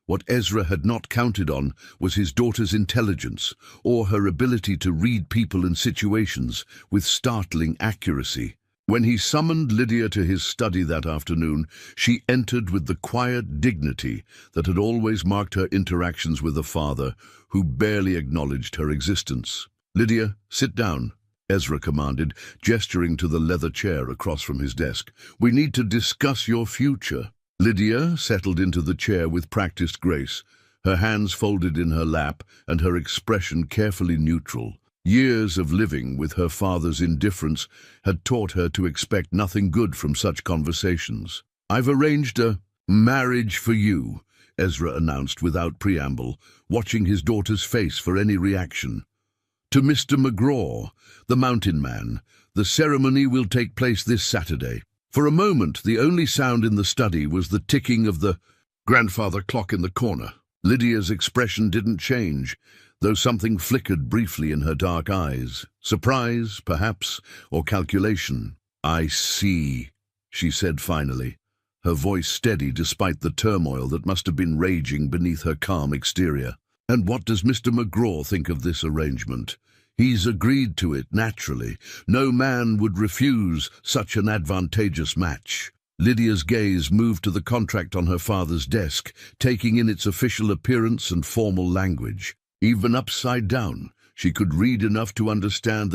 What Ezra had not counted on was his daughter's intelligence or her ability to read people and situations with startling accuracy. When he summoned Lydia to his study that afternoon, she entered with the quiet dignity that had always marked her interactions with a father who barely acknowledged her existence. "Lydia, sit down," Ezra commanded, gesturing to the leather chair across from his desk. "We need to discuss your future." Lydia settled into the chair with practiced grace, her hands folded in her lap and her expression carefully neutral. Years of living with her father's indifference had taught her to expect nothing good from such conversations. "I've arranged a marriage for you," Ezra announced without preamble, watching his daughter's face for any reaction. "To Mr. McGraw, the mountain man. The ceremony will take place this Saturday." For a moment, the only sound in the study was the ticking of the grandfather clock in the corner. Lydia's expression didn't change, though something flickered briefly in her dark eyes. Surprise, perhaps, or calculation. "I see," she said finally, her voice steady despite the turmoil that must have been raging beneath her calm exterior. "And what does Mr. McGraw think of this arrangement?" "He's agreed to it, naturally. No man would refuse such an advantageous match." Lydia's gaze moved to the contract on her father's desk, taking in its official appearance and formal language. Even upside down, she could read enough to understand that